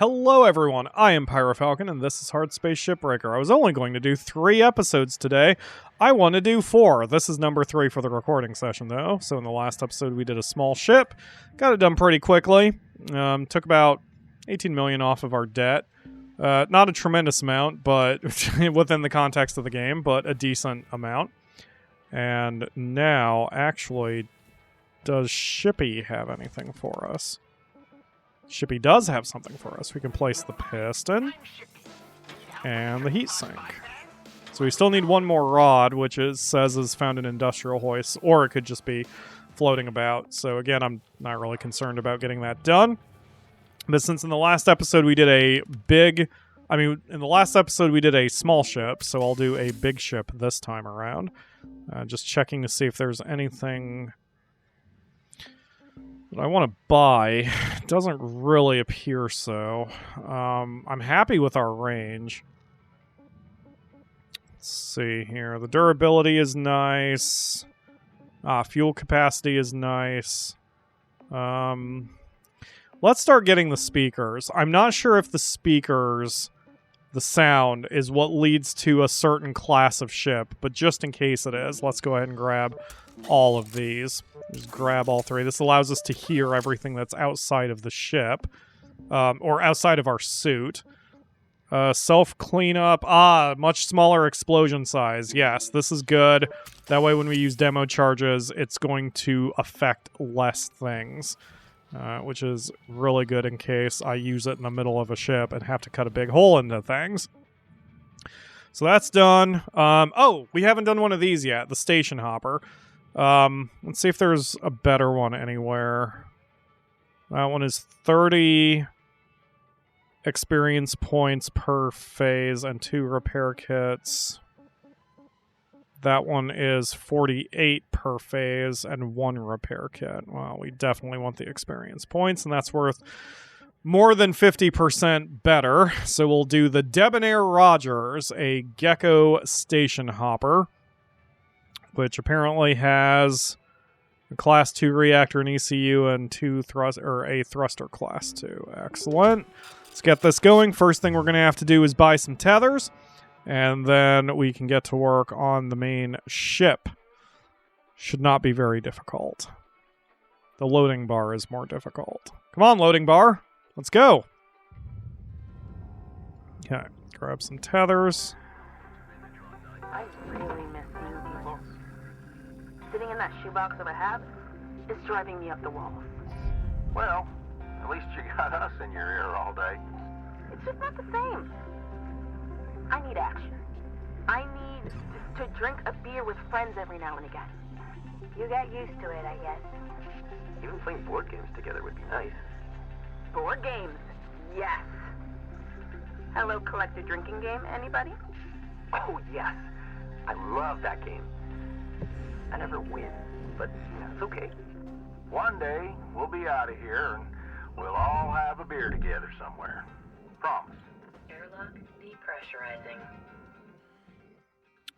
Hello everyone, I am PyroFalkon and this is Hardspace Shipbreaker. I was only going to do 3 episodes today. I want to do 4. This is number 3 for the recording session though. So in the last episode we did a small ship. Got it done pretty quickly. Took about 18 million off of our debt. Not a tremendous amount, but within the context of the game, but a decent amount. And now, actually, does Shippy have anything for us? Shippy does have something for us. We can place the piston and the heat sink. So we still need one more rod, which says is found in industrial hoists, or it could just be floating about. So again, I'm not really concerned about getting that done. But since in the last episode we did a small ship, so I'll do a big ship this time around. Just checking to see if there's anything that I want to buy. It doesn't really appear so. I'm happy with our range. Let's see here. The durability is nice. Fuel capacity is nice. Let's start getting the speakers. I'm not sure if the speakers, the sound, is what leads to a certain class of ship, but just in case it is, let's go ahead and grab all of these. Just grab all 3. This allows us to hear everything that's outside of the ship, or outside of our suit. Self-cleanup. Much smaller explosion size. Yes, this is good. That way when we use demo charges, it's going to affect less things, which is really good in case I use it in the middle of a ship and have to cut a big hole into things. So that's done. We haven't done one of these yet, the station hopper. Let's see if there's a better one anywhere. That one is 30 experience points per phase and 2 repair kits. That one is 48 per phase and 1 repair kit. Well, we definitely want the experience points, and that's worth more than 50% better. So we'll do the Debonair Rogers, a Gecko station hopper, which apparently has a Class 2 reactor and ECU and a thruster Class 2. Excellent. Let's get this going. First thing we're going to have to do is buy some tethers, and then we can get to work on the main ship. Should not be very difficult. The loading bar is more difficult. Come on, loading bar. Let's go. Okay, grab some tethers. I really miss seeing people. Sitting in that shoebox of a hab is driving me up the wall. Well, at least you got us in your ear all day. It's just not the same. I need action. I need to drink a beer with friends every now and again. You get used to it, I guess. Even playing board games together would be nice. Board games? Yes. Hello, collector drinking game, anybody? Oh, yes. I love that game. I never win, but it's okay. One day, we'll be out of here, and we'll all have a beer together somewhere. Promise. Airlock depressurizing.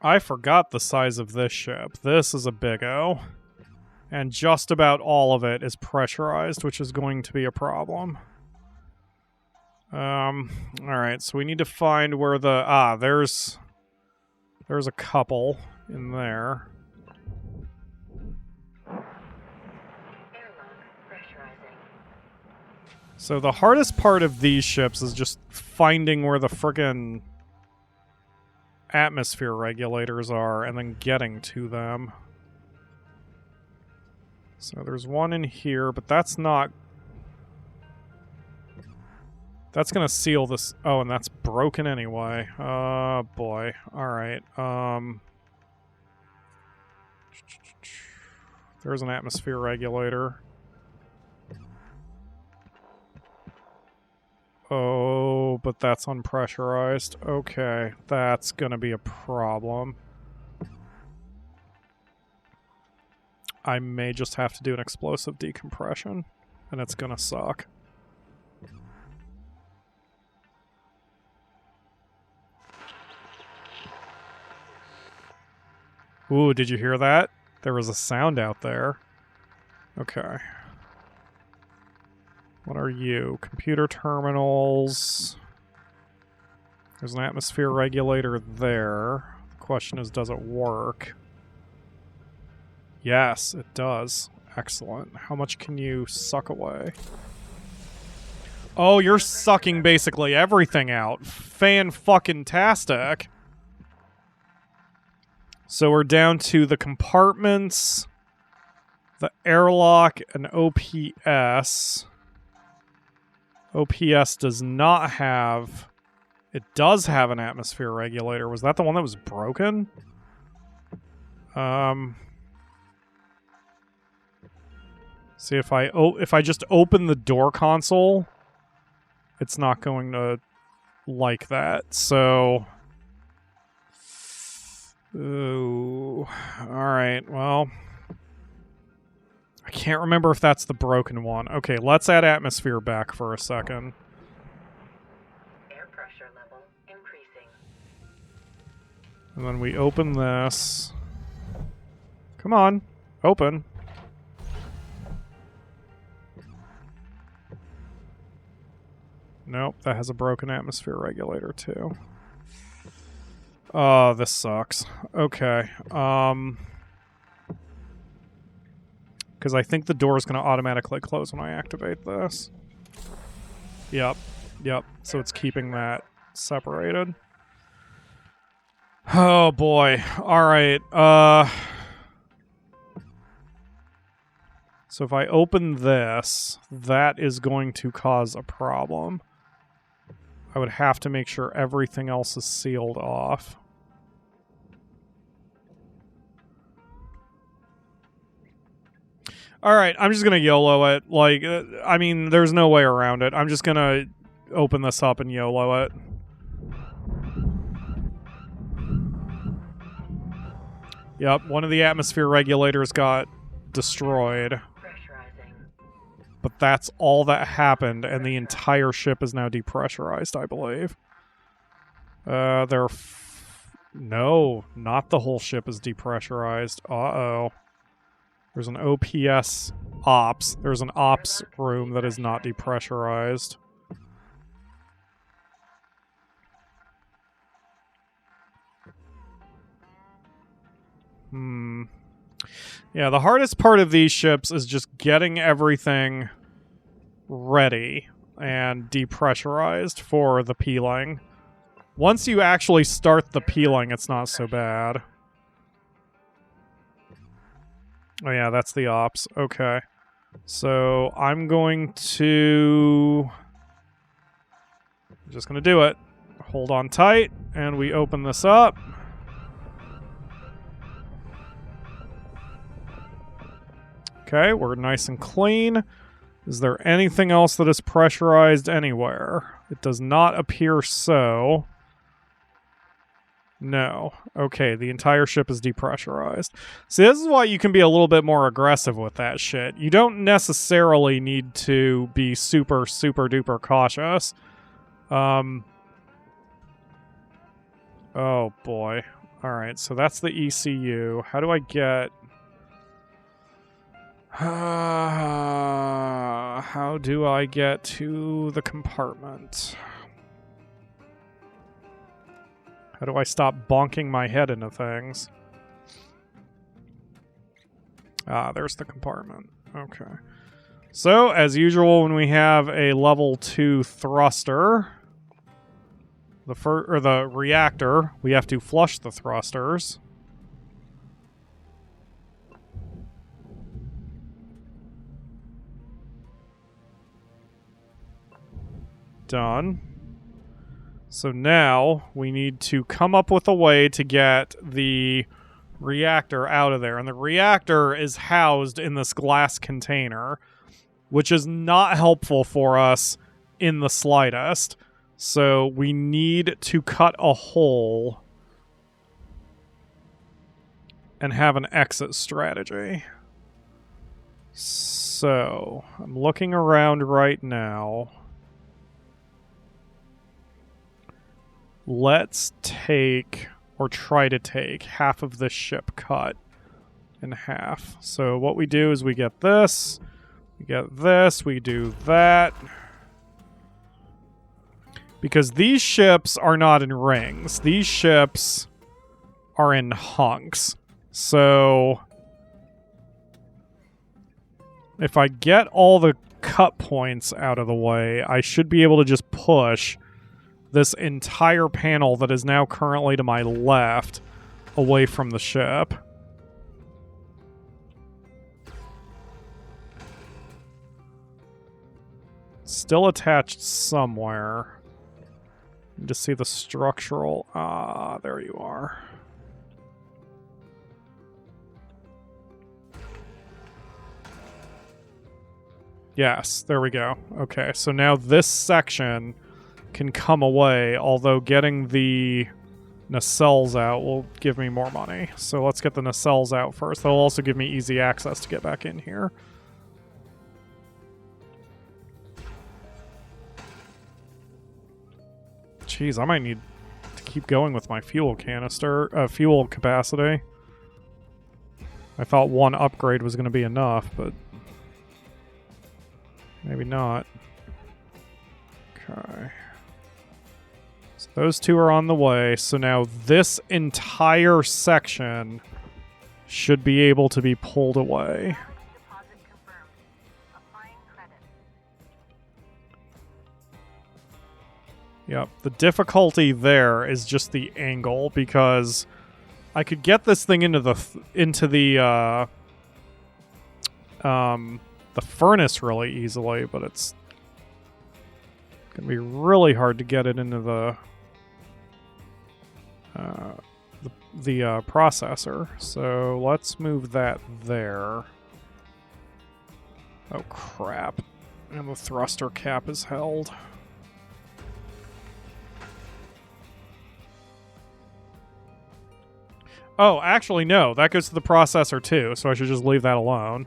I forgot the size of this ship. This is a big O. And just about all of it is pressurized, which is going to be a problem. Alright, so we need to find where the... there's a couple in there. So the hardest part of these ships is just finding where the frickin' atmosphere regulators are and then getting to them. So there's one in here, but that's not... That's gonna seal this... Oh, and that's broken anyway. Oh, boy. Alright, There's an atmosphere regulator. Oh, but that's unpressurized. Okay, that's gonna be a problem. I may just have to do an explosive decompression, and it's gonna suck. Ooh, did you hear that? There was a sound out there. Okay. What are you? Computer terminals. There's an atmosphere regulator there. The question is, does it work? Yes, it does. Excellent. How much can you suck away? Oh, you're sucking basically everything out. Fan-fucking-tastic. So we're down to the compartments, the airlock, and OPS. OPS does not have... It does have an atmosphere regulator. Was that the one that was broken? See, if I just open the door console, it's not going to like that. So, ooh, all right. Well, I can't remember if that's the broken one. Okay, let's add atmosphere back for a second. Air pressure level increasing. And then we open this. Come on, open. Nope, that has a broken atmosphere regulator too. Oh, this sucks. Okay. Because I think the door is going to automatically close when I activate this. Yep. Yep. So it's keeping that separated. Oh boy. All right. So if I open this, that is going to cause a problem. I would have to make sure everything else is sealed off. All right, I'm just going to YOLO it. Like, I mean, there's no way around it. I'm just going to open this up and YOLO it. Yep, one of the atmosphere regulators got destroyed. But that's all that happened, and the entire ship is now depressurized, I believe. No, not the whole ship is depressurized. Uh-oh. There's an OPS ops. There's an ops room that is not depressurized. Yeah, the hardest part of these ships is just getting everything ready and depressurized for the peeling. Once you actually start the peeling, it's not so bad. Oh yeah, that's the ops. Okay. So I'm going to... just going to do it. Hold on tight, and we open this up. Okay, we're nice and clean. Is there anything else that is pressurized anywhere? It does not appear so. No. Okay, the entire ship is depressurized. See, this is why you can be a little bit more aggressive with that shit. You don't necessarily need to be super, super duper cautious. Oh boy. Alright, so that's the ECU. How do I get... how do I get to the compartment? How do I stop bonking my head into things? Ah, there's the compartment. Okay. So, as usual, when we have a level 2 thruster, the reactor, we have to flush the thrusters. Done. So now we need to come up with a way to get the reactor out of there. And the reactor is housed in this glass container, which is not helpful for us in the slightest. So we need to cut a hole and have an exit strategy. So I'm looking around right now. Let's take, or try to take, half of this ship cut in half. So what we do is we get this, We get this, we do that. Because these ships are not in rings. These ships are in hunks. So if I get all the cut points out of the way, I should be able to just push this entire panel that is now currently to my left away from the ship. Still attached somewhere. To see the structural... Ah, there you are. Yes, there we go. Okay, so now this section can come away, although getting the nacelles out will give me more money. So let's get the nacelles out first. They'll also give me easy access to get back in here. Jeez, I might need to keep going with my fuel canister, fuel capacity. I thought one upgrade was going to be enough, but maybe not. Okay. So those two are on the way. So now this entire section should be able to be pulled away. Yep, the difficulty there is just the angle, because I could get this thing into the furnace really easily, but it's gonna be really hard to get it into the processor. So let's move that there. Oh crap! And the thruster cap is held. Oh, actually, no. That goes to the processor, too, so I should just leave that alone.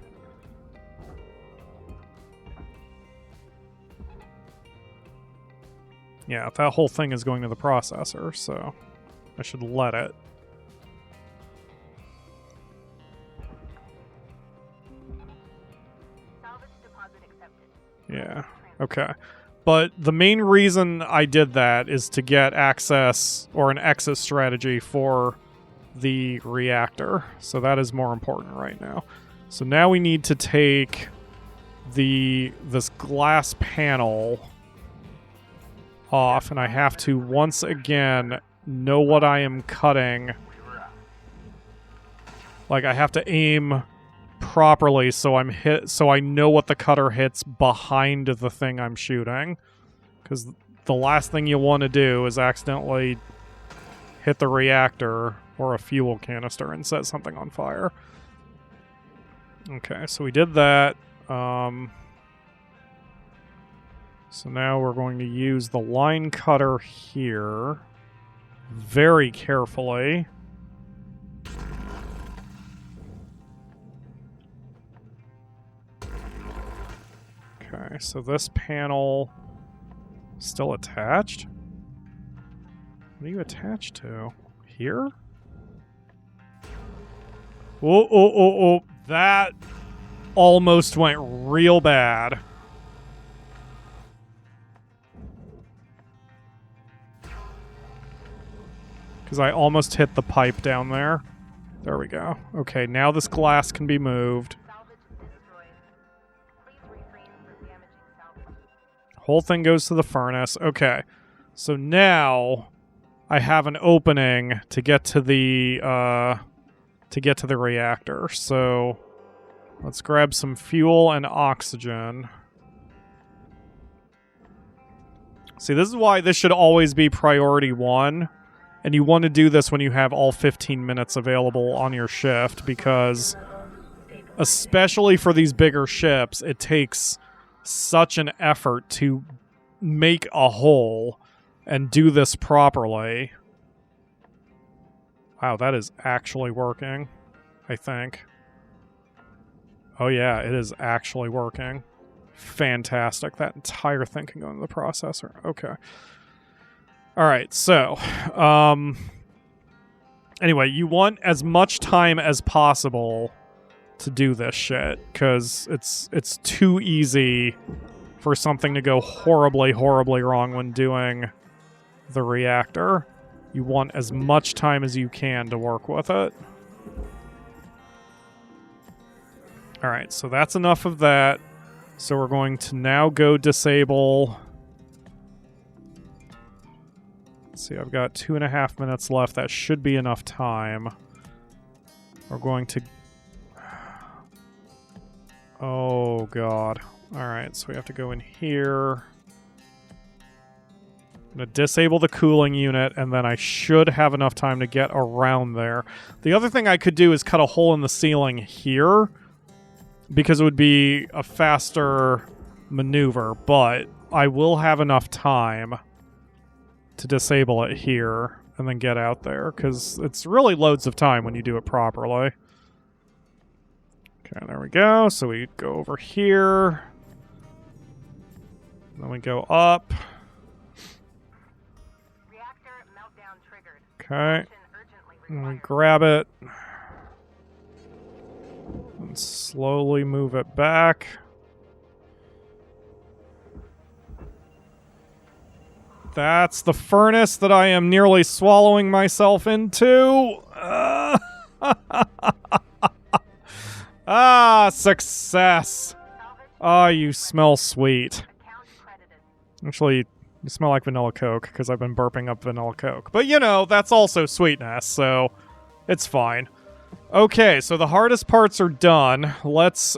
Yeah, that whole thing is going to the processor, so I should let it. Salvage deposit accepted. Yeah, okay. But the main reason I did that is to get access, or an exit strategy for the reactor. So that is more important right now. So now we need to take this glass panel off, and I have to once again know what I am cutting. Like, I have to aim properly so I know what the cutter hits behind the thing I'm shooting, because the last thing you want to do is accidentally hit the reactor or a fuel canister and set something on fire. Okay, so we did that. So now we're going to use the line cutter here very carefully. Okay, so this panel still attached? What are you attached to? Here? Oh. That almost went real bad. Because I almost hit the pipe down there. There we go. Okay, now this glass can be moved. Whole thing goes to the furnace. Okay, so now I have an opening to get to the reactor. So let's grab some fuel and oxygen. See, this is why this should always be priority 1. And you want to do this when you have all 15 minutes available on your shift, because especially for these bigger ships, it takes such an effort to make a hole and do this properly. Wow, that is actually working, I think. Oh yeah, it is actually working. Fantastic. That entire thing can go into the processor. Okay. Alright, so, anyway, you want as much time as possible to do this shit, because it's too easy for something to go horribly, horribly wrong when doing the reactor. You want as much time as you can to work with it. Alright, so that's enough of that. So we're going to now go disable... Let's see, I've got 2.5 minutes left. That should be enough time. We're going to... Oh, God. Alright, so we have to go in here. I'm going to disable the cooling unit, and then I should have enough time to get around there. The other thing I could do is cut a hole in the ceiling here, because it would be a faster maneuver, but I will have enough time to disable it here and then get out there, because it's really loads of time when you do it properly. Okay, there we go. So we go over here. Then we go up. Reactor meltdown triggered. Okay. Urgently And we required. grab it. And slowly move it back. That's the furnace that I am nearly swallowing myself into. Ah, success. Ah, you smell sweet. Account credited. Actually, you smell like vanilla Coke, because I've been burping up vanilla Coke. But, you know, that's also sweetness, so it's fine. Okay, so the hardest parts are done. Let's,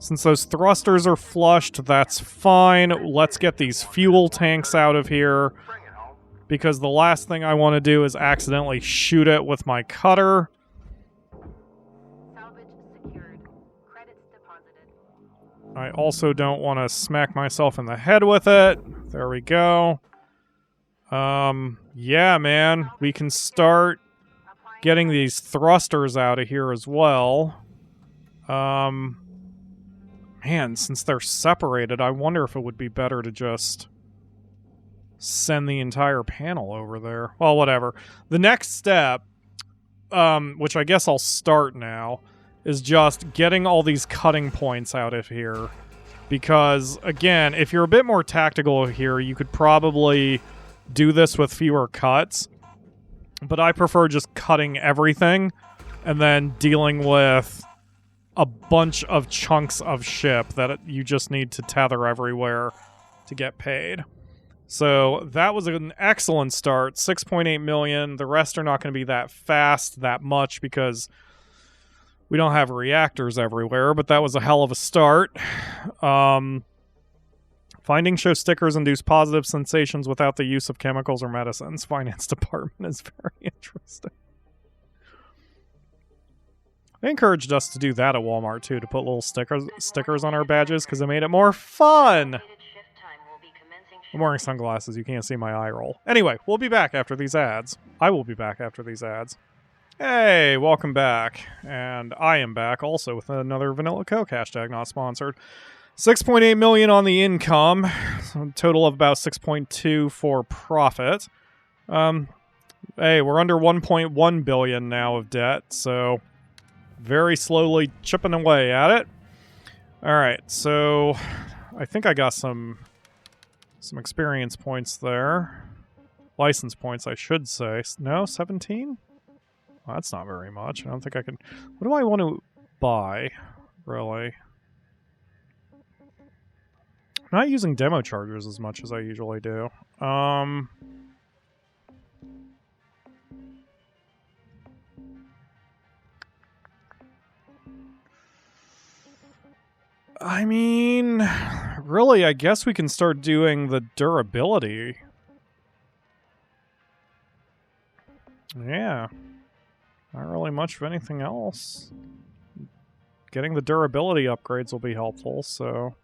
since those thrusters are flushed, that's fine. Let's get these fuel tanks out of here, Bring it home. because the last thing I want to do is accidentally shoot it with my cutter. Salvage secured. Credits deposited. I also don't want to smack myself in the head with it. There we go. Yeah, man. We can start getting these thrusters out of here as well. Man, since they're separated, I wonder if it would be better to just send the entire panel over there. Well, whatever. The next step, which I guess I'll start now, is just getting all these cutting points out of here. Because, again, if you're a bit more tactical here, you could probably do this with fewer cuts. But I prefer just cutting everything and then dealing with a bunch of chunks of ship that you just need to tether everywhere to get paid. So that was an excellent start. 6.8 million. The rest are not going to be that fast, that much, because we don't have reactors everywhere, but that was a hell of a start. Finding show stickers induce positive sensations without the use of chemicals or medicines. Finance department is very interesting. They encouraged us to do that at Walmart, too, to put little stickers on our badges, because it made it more fun. I'm wearing sunglasses. You can't see my eye roll. Anyway, we'll be back after these ads. I will be back after these ads. Hey, welcome back. And I am back also with another Vanilla Coke, hashtag not sponsored. 6.8 million on the income, so a total of about 6.2 for profit. Hey, we're under 1.1 billion now of debt, so very slowly chipping away at it. All right, so I think I got some experience points there. License points, I should say. No, 17? Well, that's not very much. I don't think I can... What do I want to buy, really? I'm not using demo chargers as much as I usually do. I mean, really, I guess we can start doing the durability. Yeah. Not really much of anything else. Getting the durability upgrades will be helpful, so...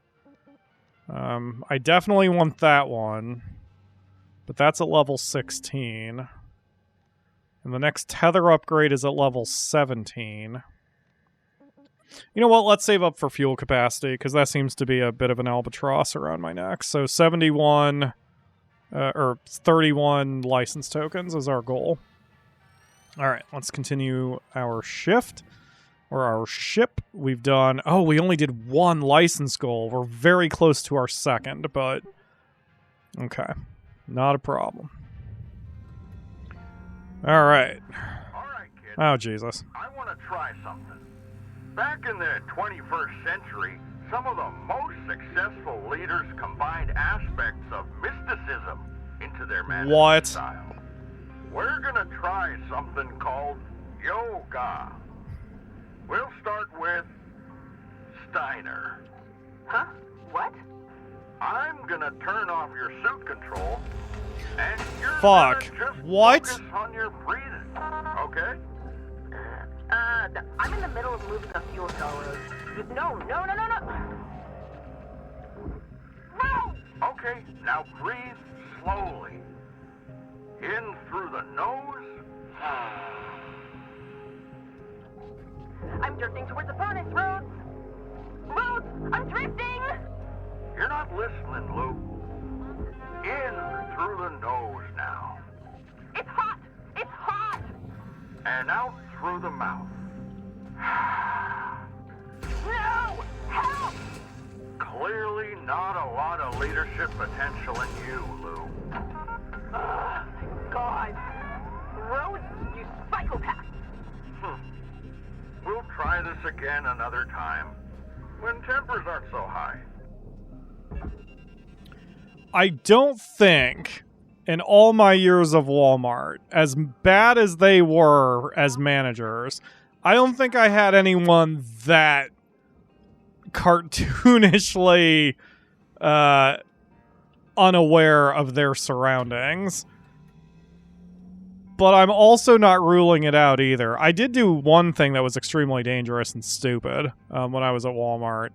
I definitely want that one, but that's at level 16. And the next tether upgrade is at level 17. You know what? Let's save up for fuel capacity, because that seems to be a bit of an albatross around my neck. So 71, or 31 license tokens is our goal. All right, let's continue our shift. Or our ship. We've done... Oh, we only did one license goal. We're very close to our second, but... Okay. Not a problem. All right. All right, kid. Oh, Jesus. I want to try something. Back in the 21st century, some of the most successful leaders combined aspects of mysticism into their management style. We're gonna try something called yoga. We'll start with Steiner. Huh? What? I'm gonna turn off your suit control, and you're Fuck. gonna just What? focus on your breathing, okay? I'm in the middle of moving a fuel cell road. No. No! Okay, now breathe slowly. In through the nose. I'm drifting towards the furnace, Rhodes! Rhodes! I'm drifting! You're not listening, Lou. In through the nose now. It's hot! It's hot! And out through the mouth. No! Help! Clearly not a lot of leadership potential in you, Lou. God. Rhodes, you psychopath! We'll try this again another time, when tempers aren't so high. I don't think, in all my years of Walmart, as bad as they were as managers, I don't think I had anyone that cartoonishly unaware of their surroundings. But I'm also not ruling it out either. I did do one thing that was extremely dangerous and stupid when I was at Walmart.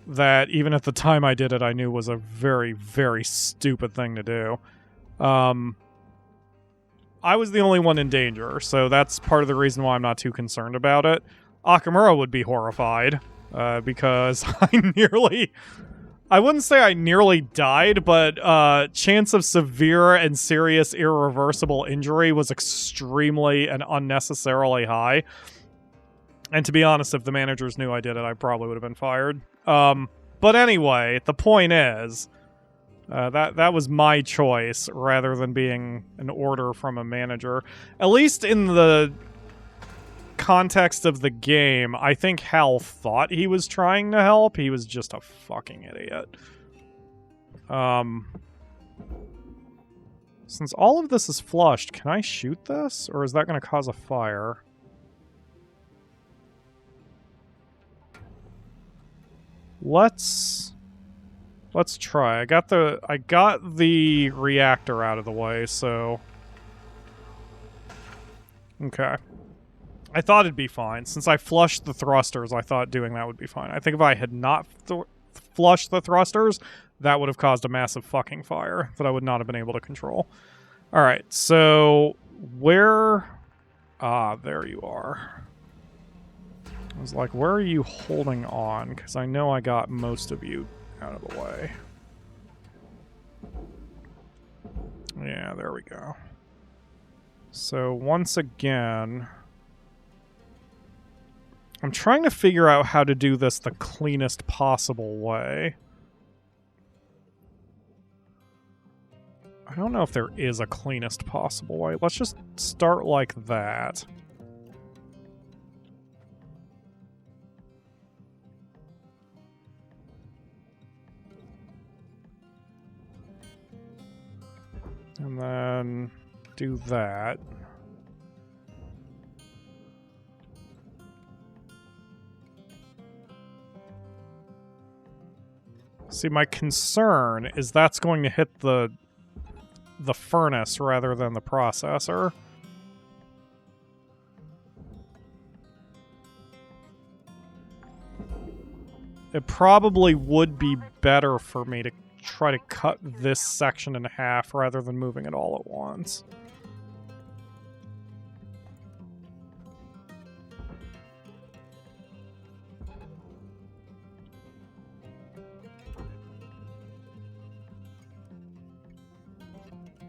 That even at the time I did it, I knew was a very, very stupid thing to do. I was the only one in danger, so that's part of the reason why I'm not too concerned about it. Akamura would be horrified, because I wouldn't say I nearly died, but chance of severe and serious irreversible injury was extremely and unnecessarily high. And to be honest, if the managers knew I did it, I probably would have been fired. But anyway, the point is, that was my choice rather than being an order from a manager. At least in the context of the game, I think Hal thought he was trying to help. He was just a fucking idiot. Since all of this is flushed, can I shoot this? Or is that going to cause a fire? Let's try. I got the reactor out of the way, so okay. I thought it'd be fine. Since I flushed the thrusters, I thought doing that would be fine. I think if I had not flushed the thrusters, that would have caused a massive fucking fire that I would not have been able to control. Alright, so where... Ah, there you are. I was like, where are you holding on? Because I know I got most of you out of the way. Yeah, there we go. So once again... I'm trying to figure out how to do this the cleanest possible way. I don't know if there is a cleanest possible way. Let's just start like that. And then do that. See, my concern is that's going to hit the furnace rather than the processor. It probably would be better for me to try to cut this section in half rather than moving it all at once.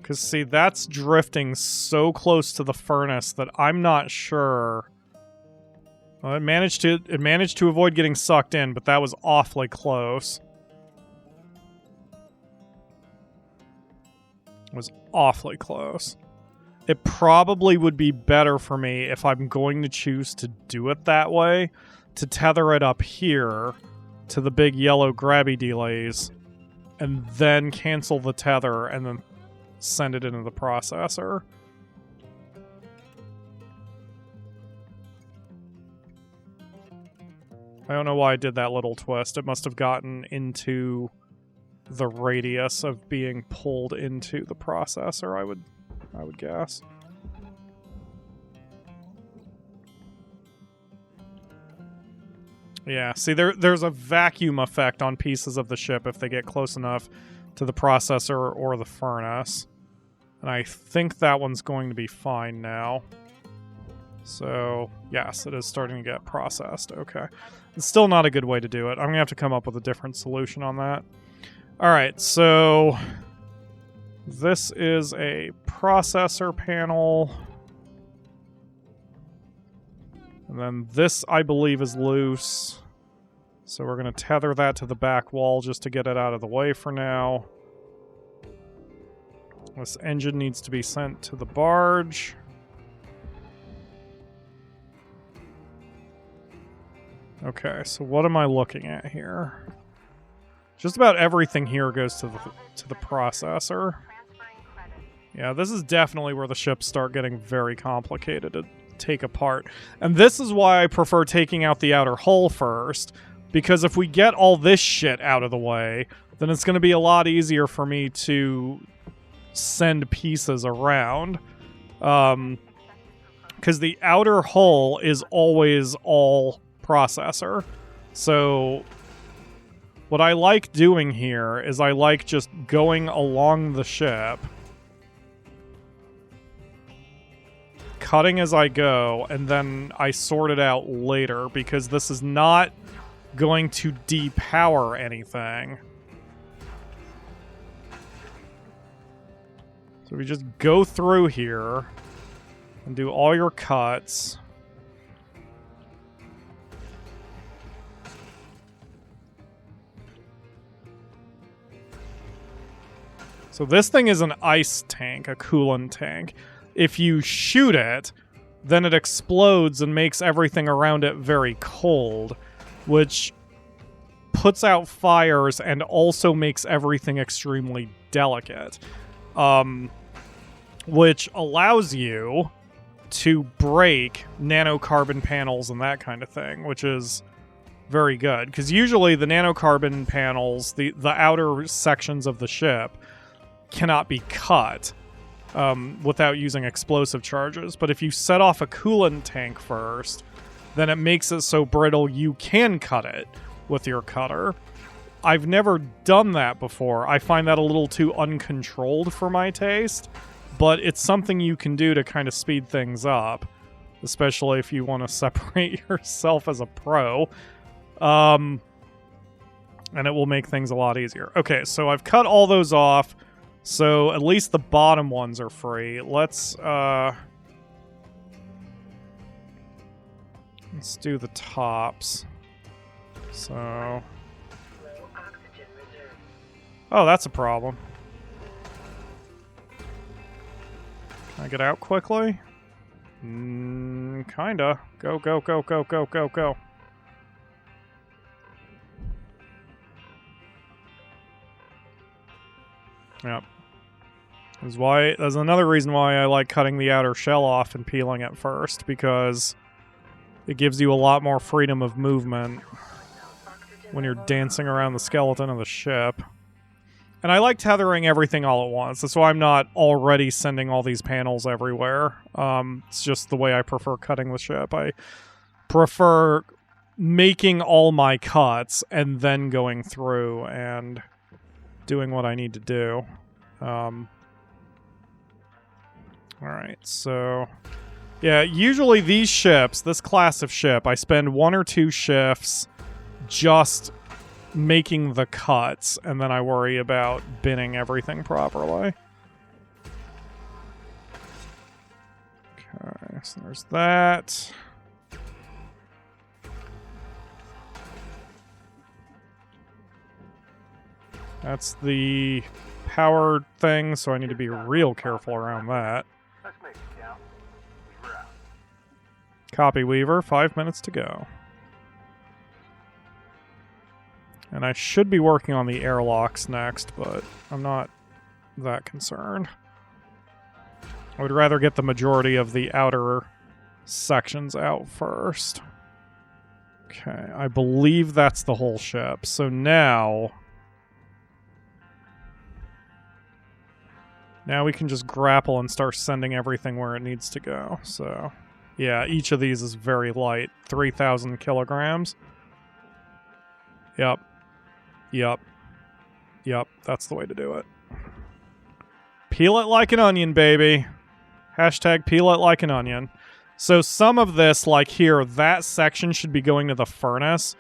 Because, see, that's drifting so close to the furnace that I'm not sure. Well, it managed to avoid getting sucked in, but that was awfully close. It was awfully close. It probably would be better for me if I'm going to choose to do it that way, to tether it up here to the big yellow grabby delays, and then cancel the tether and then send it into the processor. I don't know why I did that little twist. It must have gotten into the radius of being pulled into the processor, I would guess. Yeah, see, there's a vacuum effect on pieces of the ship if they get close enough to the processor or the furnace. And I think that one's going to be fine now. So, yes, it is starting to get processed. Okay. It's still not a good way to do it. I'm going to have to come up with a different solution on that. Alright, so this is a processor panel. And then this, I believe, is loose. So we're going to tether that to the back wall just to get it out of the way for now. This engine needs to be sent to the barge. Okay, so what am I looking at here? Just about everything here goes to the processor. Yeah, this is definitely where the ships start getting very complicated to take apart. And this is why I prefer taking out the outer hull first, because if we get all this shit out of the way, then it's going to be a lot easier for me to send pieces around. Because the outer hull is always all processor. So what I like doing here is I like just going along the ship, cutting as I go, and then I sort it out later, because this is not going to depower anything. So we just go through here and do all your cuts. So this thing is an ice tank, a coolant tank. If you shoot it, then it explodes and makes everything around it very cold, which puts out fires and also makes everything extremely delicate. Which allows you to break nanocarbon panels and that kind of thing, which is very good. Because usually the nanocarbon panels, the outer sections of the ship, cannot be cut without using explosive charges. But if you set off a coolant tank first, then it makes it so brittle you can cut it with your cutter. I've never done that before. I find that a little too uncontrolled for my taste, but it's something you can do to kind of speed things up, especially if you want to separate yourself as a pro. And it will make things a lot easier. Okay, so I've cut all those off, so at least the bottom ones are free. Let's do the tops. So... oh, that's a problem. Can I get out quickly? Kinda. Go, go, go, go, go, go, go. Yep. There's another reason why I like cutting the outer shell off and peeling it first, because it gives you a lot more freedom of movement when you're dancing around the skeleton of the ship. And I like tethering everything all at once. That's why I'm not already sending all these panels everywhere. It's just the way I prefer cutting the ship. I prefer making all my cuts and then going through and doing what I need to do. Alright, so... yeah, usually these ships, this class of ship, I spend 1 or 2 shifts just making the cuts, and then I worry about binning everything properly. So there's that. That's the power thing, so I need to be real careful around that. Let's make it count. Weaver out. Copy, Weaver. 5 minutes to go. And I should be working on the airlocks next, but I'm not that concerned. I would rather get the majority of the outer sections out first. Okay, I believe that's the whole ship. So now we can just grapple and start sending everything where it needs to go. So, yeah, each of these is very light. 3,000 kilograms. Yep. Yep. Yep, that's the way to do it. Peel it like an onion, baby. Hashtag peel it like an onion. So some of this, like here, that section should be going to the furnace.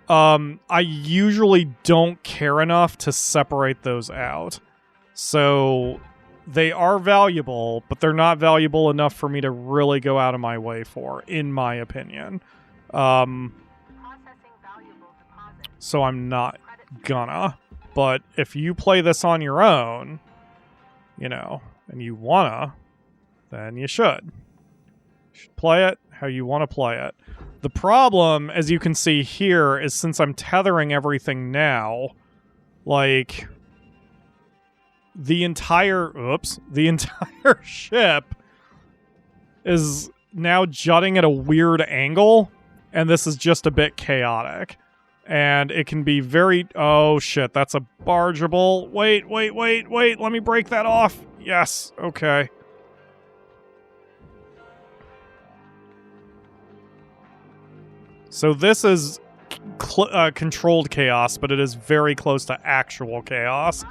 I usually don't care enough to separate those out. So they are valuable, but they're not valuable enough for me to really go out of my way for, in my opinion. So I'm not gonna. But if you play this on your own, you know, and you wanna, then you should. You should play it how you want to play it. The problem, as you can see here, is since I'm tethering everything now, like the entire ship is now jutting at a weird angle, and this is just a bit chaotic. And it can be very... Oh, shit, that's a bargeable. Wait, let me break that off. Yes, okay. So this is controlled chaos, but it is very close to actual chaos.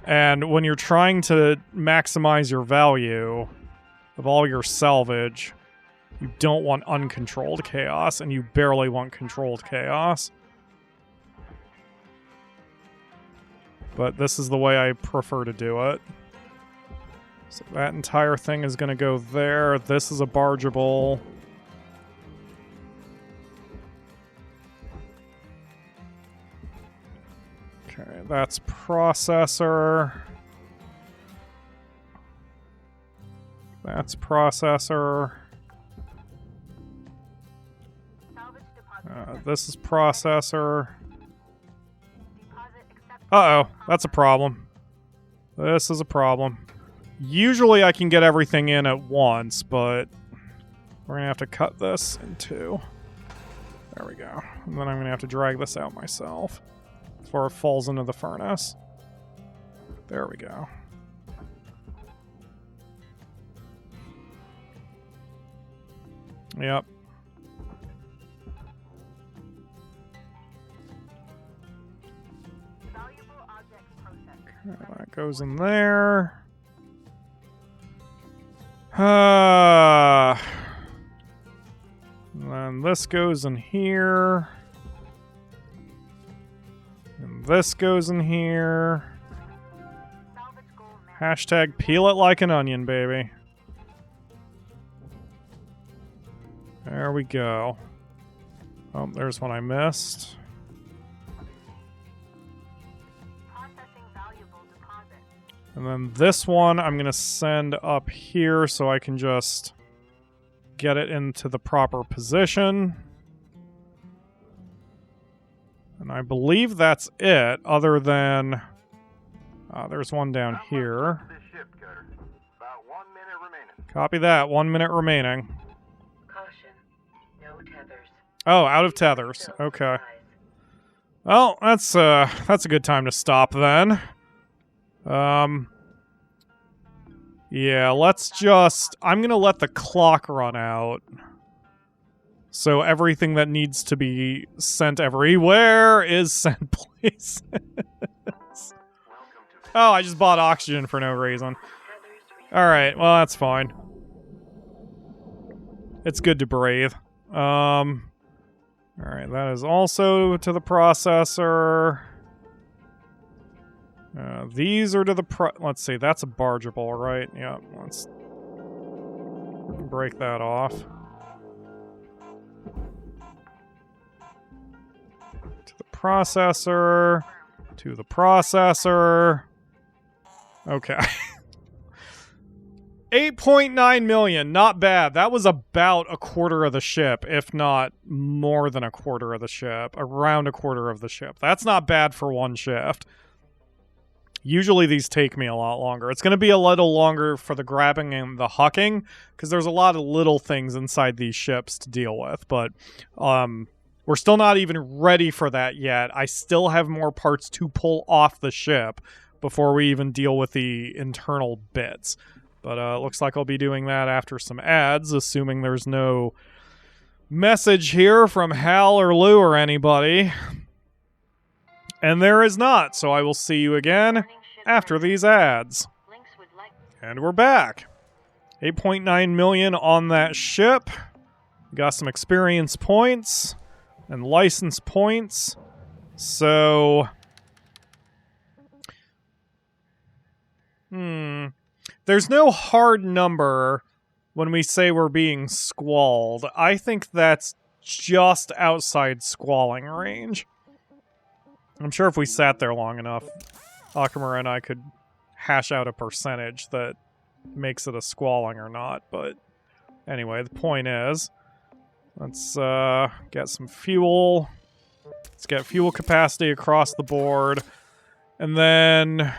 And when you're trying to maximize your value of all your salvage, you don't want uncontrolled chaos, and you barely want controlled chaos. But this is the way I prefer to do it. So that entire thing is going to go there. This is a bargeable. Okay, that's processor. That's processor. This is processor. Uh-oh, that's a problem. This is a problem. Usually I can get everything in at once, but we're going to have to cut this in two. There we go. And then I'm going to have to drag this out myself before it falls into the furnace. There we go. Yep. That goes in there. And then this goes in here. And this goes in here. Hashtag peel it like an onion, baby. There we go. Oh, there's one I missed. And then this one I'm going to send up here so I can just get it into the proper position. And I believe that's it, other than... there's one down here. About 1 minute remaining. Copy that, 1 minute remaining. Caution, no tethers. Oh, out of tethers. Okay. Well, that's a good time to stop then. Yeah, let's just... I'm gonna let the clock run out. So everything that needs to be sent everywhere is sent places. Oh, I just bought oxygen for no reason. Alright, well, that's fine. It's good to breathe. Alright, that is also to the processor. These are to the let's see, that's a bargeable, right? Yeah, Break that off. To the processor. To the processor. Okay. 8.9 million, not bad. That was about a quarter of the ship, if not more than a quarter of the ship. Around a quarter of the ship. That's not bad for one shift. Usually these take me a lot longer. It's going to be a little longer for the grabbing and the hucking, because there's a lot of little things inside these ships to deal with, but we're still not even ready for that yet. I still have more parts to pull off the ship before we even deal with the internal bits. But looks like I'll be doing that after some ads, assuming there's no message here from Hal or Lou or anybody. And there is not, so I will see you again after these ads. And we're back. 8.9 million on that ship. Got some experience points and license points. So... There's no hard number when we say we're being squalled. I think that's just outside squalling range. I'm sure if we sat there long enough, Akamura and I could hash out a percentage that makes it a squalling or not. But anyway, the point is, let's get some fuel. Let's get fuel capacity across the board. And then...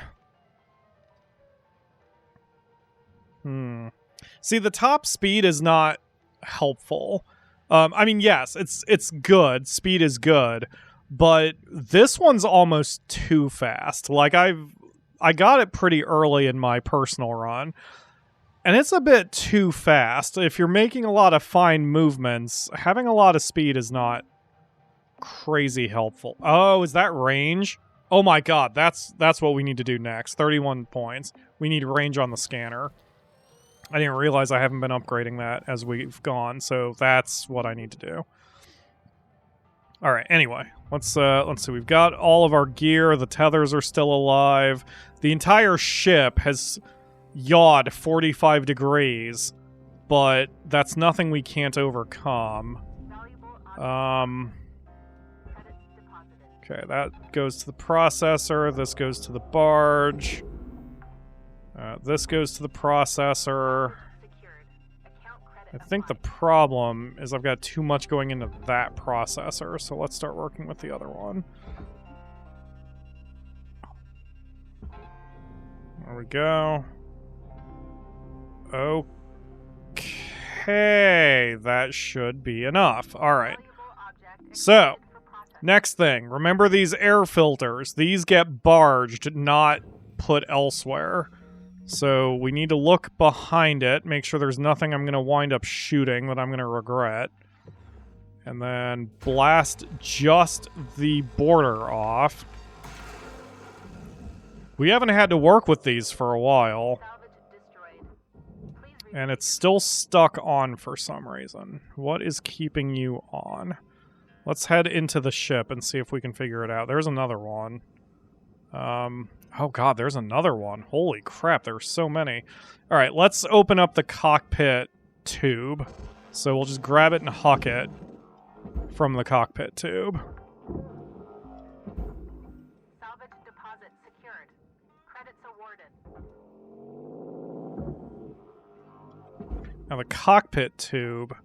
See, the top speed is not helpful. I mean, yes, it's good. Speed is good. But this one's almost too fast. Like, I got it pretty early in my personal run. And it's a bit too fast. If you're making a lot of fine movements, having a lot of speed is not crazy helpful. Oh, is that range? Oh my god, that's what we need to do next. 31 points. We need range on the scanner. I didn't realize I haven't been upgrading that as we've gone, so that's what I need to do. All right, anyway, let's see. We've got all of our gear. The tethers are still alive. The entire ship has yawed 45 degrees, but that's nothing we can't overcome. Okay, that goes to the processor. This goes to the barge. This goes to the processor. I think the problem is I've got too much going into that processor, so let's start working with the other one. There we go. Okay, that should be enough. Alright. So, next thing. Remember these air filters. These get barged, not put elsewhere. So we need to look behind it, make sure there's nothing I'm going to wind up shooting that I'm going to regret. And then blast just the border off. We haven't had to work with these for a while. And it's still stuck on for some reason. What is keeping you on? Let's head into the ship and see if we can figure it out. There's another one. Oh god, there's another one. Holy crap, there's so many. Alright, let's open up the cockpit tube. So we'll just grab it and huck it from the cockpit tube. Salvage deposit secured. Credits awarded. Now the cockpit tube...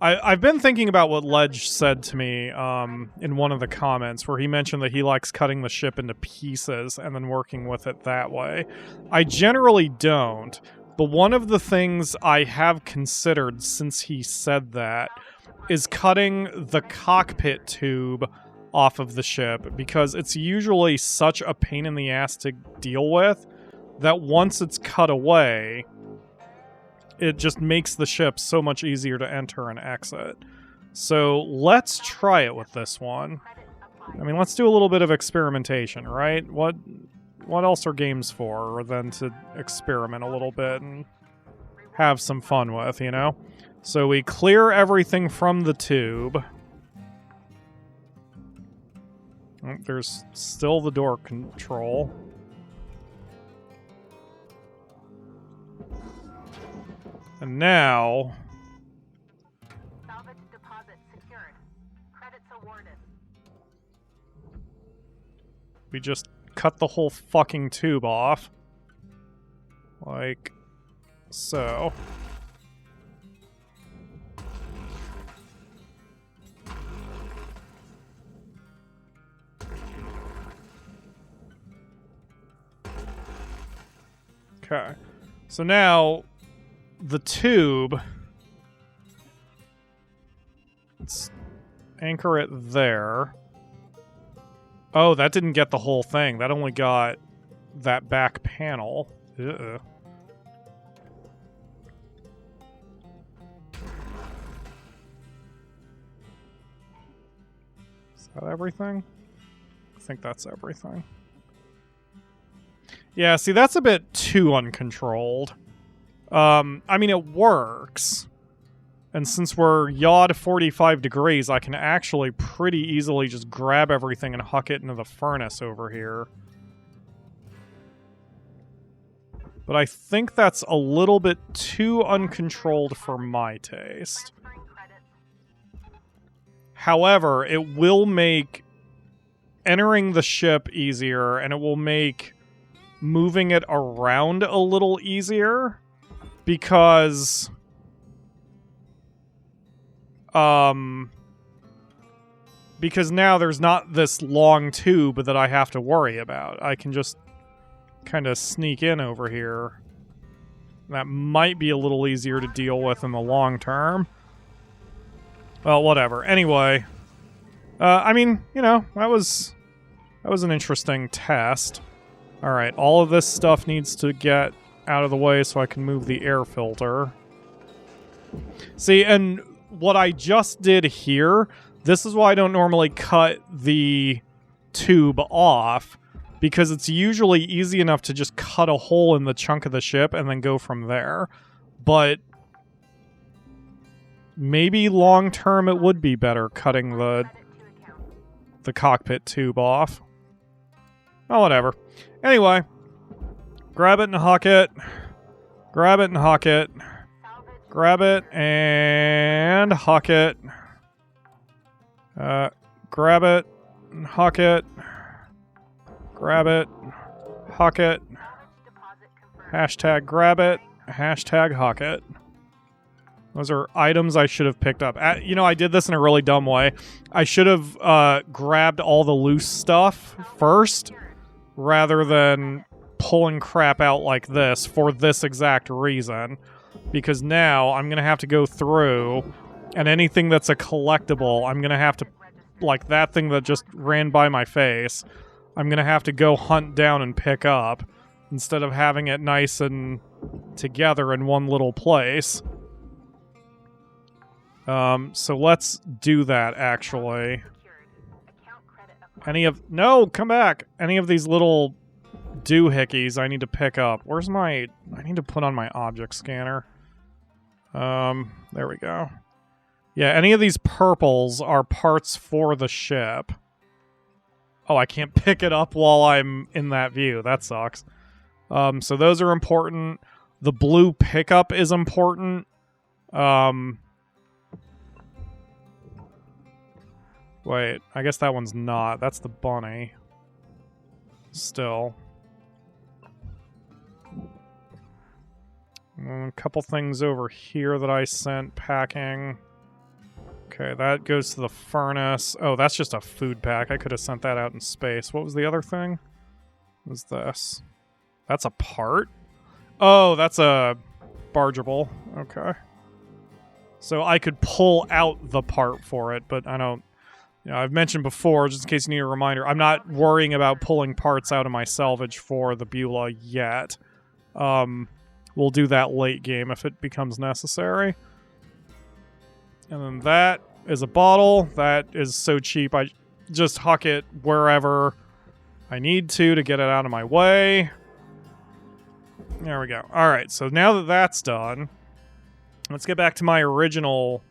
I've been thinking about what Ledge said to me in one of the comments, where he mentioned that he likes cutting the ship into pieces and then working with it that way. I generally don't, but one of the things I have considered since he said that is cutting the cockpit tube off of the ship, because it's usually such a pain in the ass to deal with that once it's cut away... it just makes the ship so much easier to enter and exit. So let's try it with this one. I mean, let's do a little bit of experimentation, right? What else are games for than to experiment a little bit and have some fun with, you know? So we clear everything from the tube. Oh, there's still the door control. And now... Salvage deposit secured. Credits awarded. we just cut the whole fucking tube off. Like so. Okay. So now the tube, let's anchor it there. Oh, that didn't get the whole thing. That only got that back panel. Ugh. Is that everything? I think that's everything. Yeah, see, that's a bit too uncontrolled. I mean, it works. And since we're yawed 45 degrees, I can actually pretty easily just grab everything and huck it into the furnace over here. But I think that's a little bit too uncontrolled for my taste. However, it will make entering the ship easier, and it will make moving it around a little easier, because now there's not this long tube that I have to worry about. I can just kind of sneak in over here. That might be a little easier to deal with in the long term. Well, whatever. Anyway, I mean, you know, that was an interesting test. All right, all of this stuff needs to get out of the way so I can move the air filter. See, and what I just did here, this is why I don't normally cut the tube off, because it's usually easy enough to just cut a hole in the chunk of the ship and then go from there. But maybe long term it would be better cutting the cockpit tube off. Oh, whatever. Anyway, grab it and huck it. Grab it and huck it. Grab it and huck it. Grab it and huck it. Grab it. Huck it. Hashtag grab it. Hashtag huck it. Those are items I should have picked up. You know, I did this in a really dumb way. I should have grabbed all the loose stuff first, rather than pulling crap out like this for this exact reason. Because now I'm going to have to go through, and anything that's a collectible, I'm going to have to, like that thing that just ran by my face, I'm going to have to go hunt down and pick up, instead of having it nice and together in one little place. So let's do that, actually. No, come back! Any of these little doohickeys I need to pick up. Where's my... I need to put on my object scanner. There we go. Yeah, any of these purples are parts for the ship. Oh, I can't pick it up while I'm in that view. That sucks. So those are important. The blue pickup is important. Wait, I guess that one's not. That's the bunny. Still. A couple things over here that I sent packing. Okay, that goes to the furnace. Oh, that's just a food pack. I could have sent that out in space. What was the other thing? What was this? That's a part? Oh, that's a bargeable. Okay. So I could pull out the part for it, but I don't... You know, I've mentioned before, just in case you need a reminder, I'm not worrying about pulling parts out of my salvage for the Beulah yet. We'll do that late game if it becomes necessary. And then that is a bottle. That is so cheap. I just huck it wherever I need to get it out of my way. There we go. Alright, so now that that's done, let's get back to my original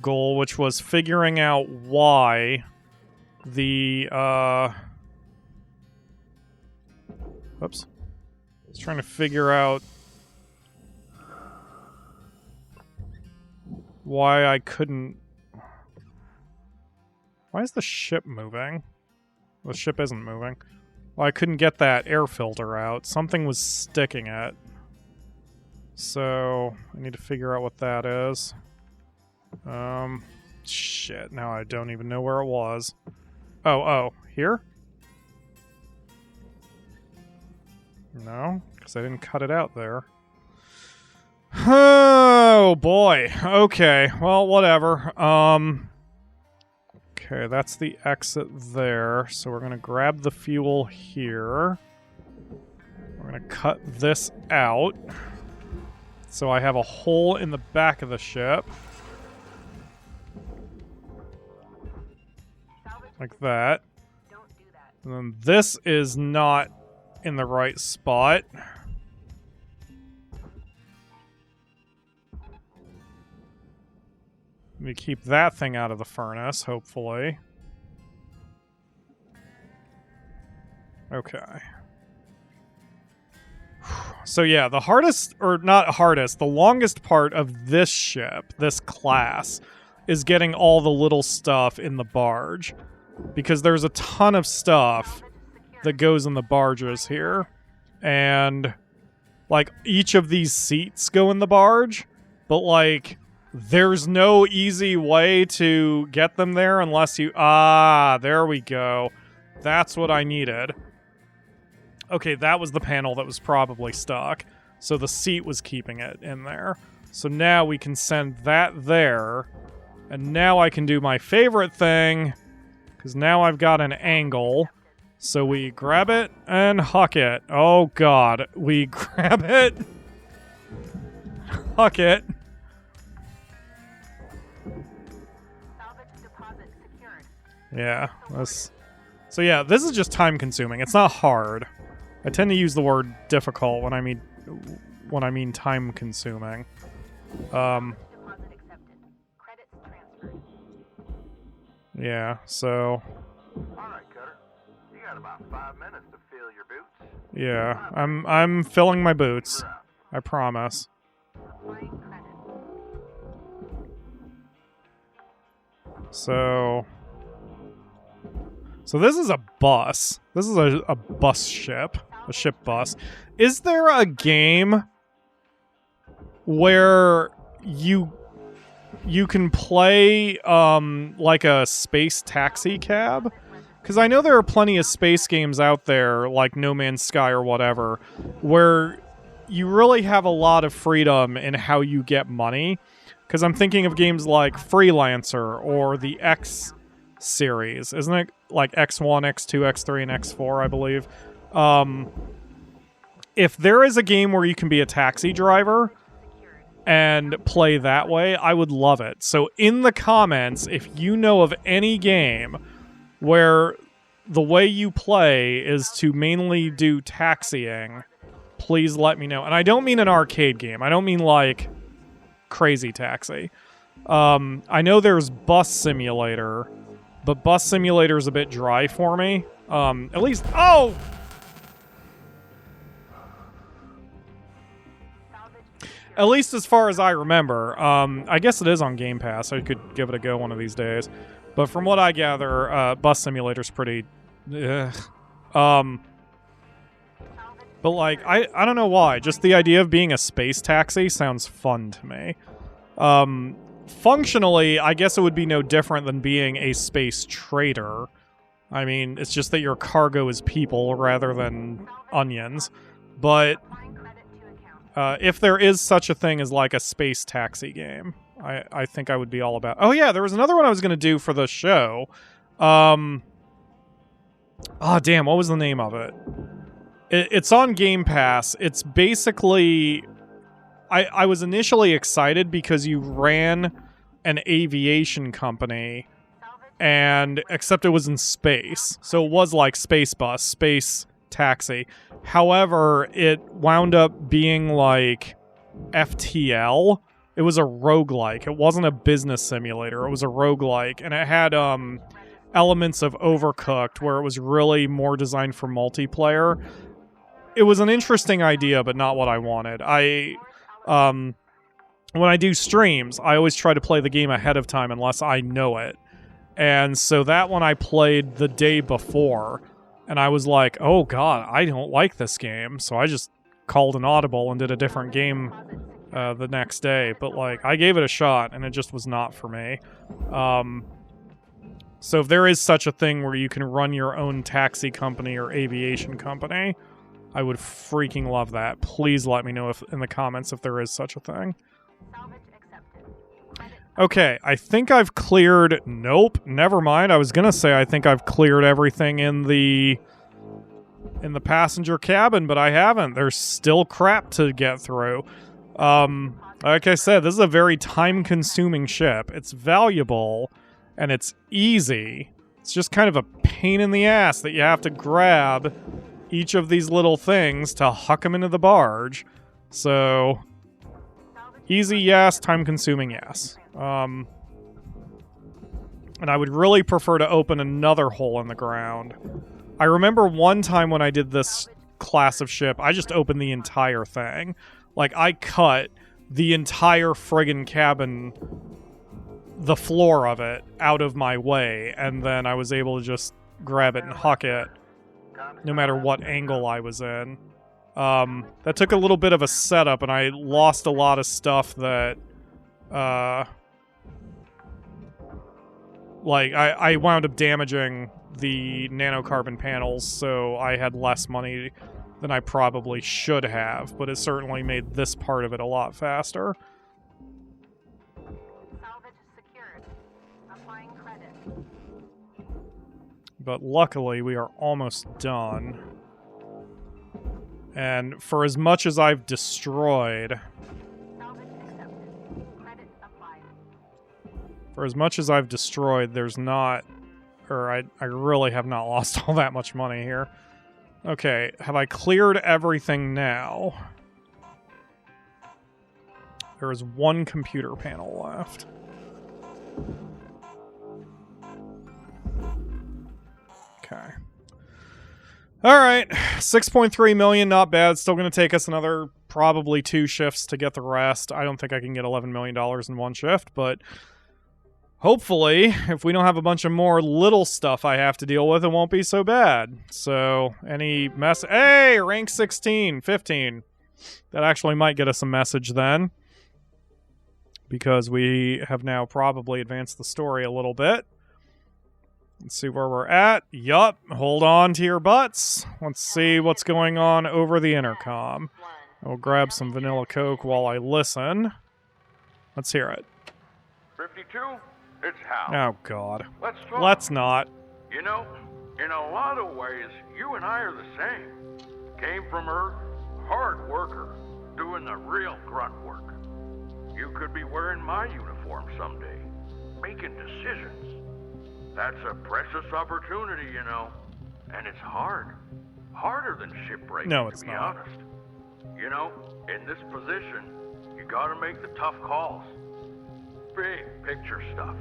goal, which was figuring out why the oops. I was trying to figure out why I couldn't... Why is the ship moving? The ship isn't moving. Well, I couldn't get that air filter out. Something was sticking it. So, I need to figure out what that is. Shit, now I don't even know where it was. Oh, here? No, because I didn't cut it out there. Oh, boy. Okay, well, whatever. Okay, that's the exit there. So we're going to grab the fuel here. We're going to cut this out. So I have a hole in the back of the ship. Like that. And then this is not in the right spot. Let me keep that thing out of the furnace, hopefully. Okay. So yeah, the hardest, or not hardest, the longest part of this ship, this class, is getting all the little stuff in the barge. Because there's a ton of stuff that goes in the barges here. And, like, each of these seats go in the barge, but, like, there's no easy way to get them there unless you... Ah, there we go. That's what I needed. Okay, that was the panel that was probably stuck. So the seat was keeping it in there. So now we can send that there. And now I can do my favorite thing, because now I've got an angle. So we grab it and huck it. Oh, God. We grab it. Huck it. Yeah. So yeah, this is just time consuming. It's not hard. I tend to use the word difficult when I mean time consuming. Yeah, so... Alright, Cutter. You got about 5 minutes to fill your boots. Yeah, I'm filling my boots. I promise. So this is a bus. This is a bus ship. A ship bus. Is there a game where you can play like a space taxi cab? Because I know there are plenty of space games out there, like No Man's Sky or whatever, where you really have a lot of freedom in how you get money. Because I'm thinking of games like Freelancer or the X series. Isn't it like X1, X2, X3, and X4, I believe? If there is a game where you can be a taxi driver and play that way, I would love it. So in the comments, if you know of any game where the way you play is to mainly do taxiing, please let me know. And I don't mean an arcade game. I don't mean like Crazy Taxi. I know there's Bus Simulator, but Bus Simulator is a bit dry for me. At least... Oh! At least as far as I remember. I guess it is on Game Pass. I could give it a go one of these days. But from what I gather, Bus Simulator's pretty... But, like, I don't know why. Just the idea of being a space taxi sounds fun to me. Functionally, I guess it would be no different than being a space trader. I mean, it's just that your cargo is people rather than onions. But if there is such a thing as, like, a space taxi game, I think I would be all about... Oh, yeah, there was another one I was going to do for the show. Oh, damn, what was the name of it? It's on Game Pass. It's basically... I was initially excited because you ran an aviation company, and except it was in space. So it was like Space Bus, Space Taxi. However, it wound up being like FTL. It was a roguelike. It wasn't a business simulator. It was a roguelike, and it had elements of Overcooked where it was really more designed for multiplayer. It was an interesting idea, but not what I wanted. when I do streams, I always try to play the game ahead of time unless I know it. And so that one I played the day before, and I was like, oh god, I don't like this game. So I just called an audible and did a different game the next day. But like, I gave it a shot, and it just was not for me. So if there is such a thing where you can run your own taxi company or aviation company, I would freaking love that. Please let me know in the comments if there is such a thing. Okay, I think I've cleared... Nope, never mind. I was gonna say I think I've cleared everything in the passenger cabin, but I haven't. There's still crap to get through. Like I said, this is a very time-consuming ship. It's valuable, and it's easy. It's just kind of a pain in the ass that you have to grab each of these little things to huck them into the barge. So... easy, yes. Time-consuming, yes. And I would really prefer to open another hole in the ground. I remember one time when I did this class of ship, I just opened the entire thing. Like, I cut the entire friggin' cabin, the floor of it, out of my way, and then I was able to just grab it and huck it, no matter what angle I was in. That took a little bit of a setup, and I lost a lot of stuff that, like, I wound up damaging the nanocarbon panels, so I had less money than I probably should have, but it certainly made this part of it a lot faster. Salvage secured. Applying credit. But luckily, we are almost done. And for as much as I've destroyed... Salvage accepted. Credit applied. For as much as I've destroyed, there's not... Or I really have not lost all that much money here. Okay, have I cleared everything now? There is one computer panel left. Okay. Alright, 6.3 million, not bad. Still going to take us another probably 2 shifts to get the rest. I don't think I can get $11 million in one shift, but hopefully, if we don't have a bunch of more little stuff I have to deal with, it won't be so bad. So, any mess... Hey, rank 16, 15. That actually might get us a message then, because we have now probably advanced the story a little bit. Let's see where we're at. Yup, hold on to your butts. Let's see what's going on over the intercom. I'll grab some vanilla Coke while I listen. Let's hear it. 52, it's Hal. Oh, God. Let's talk. Let's not. You know, in a lot of ways, you and I are the same. Came from Earth, hard worker, doing the real grunt work. You could be wearing my uniform someday, making decisions. That's a precious opportunity, you know. And it's hard. Harder than shipbreaking, No, it's to be not. honest. You know, in this position, you gotta make the tough calls. Big picture stuff.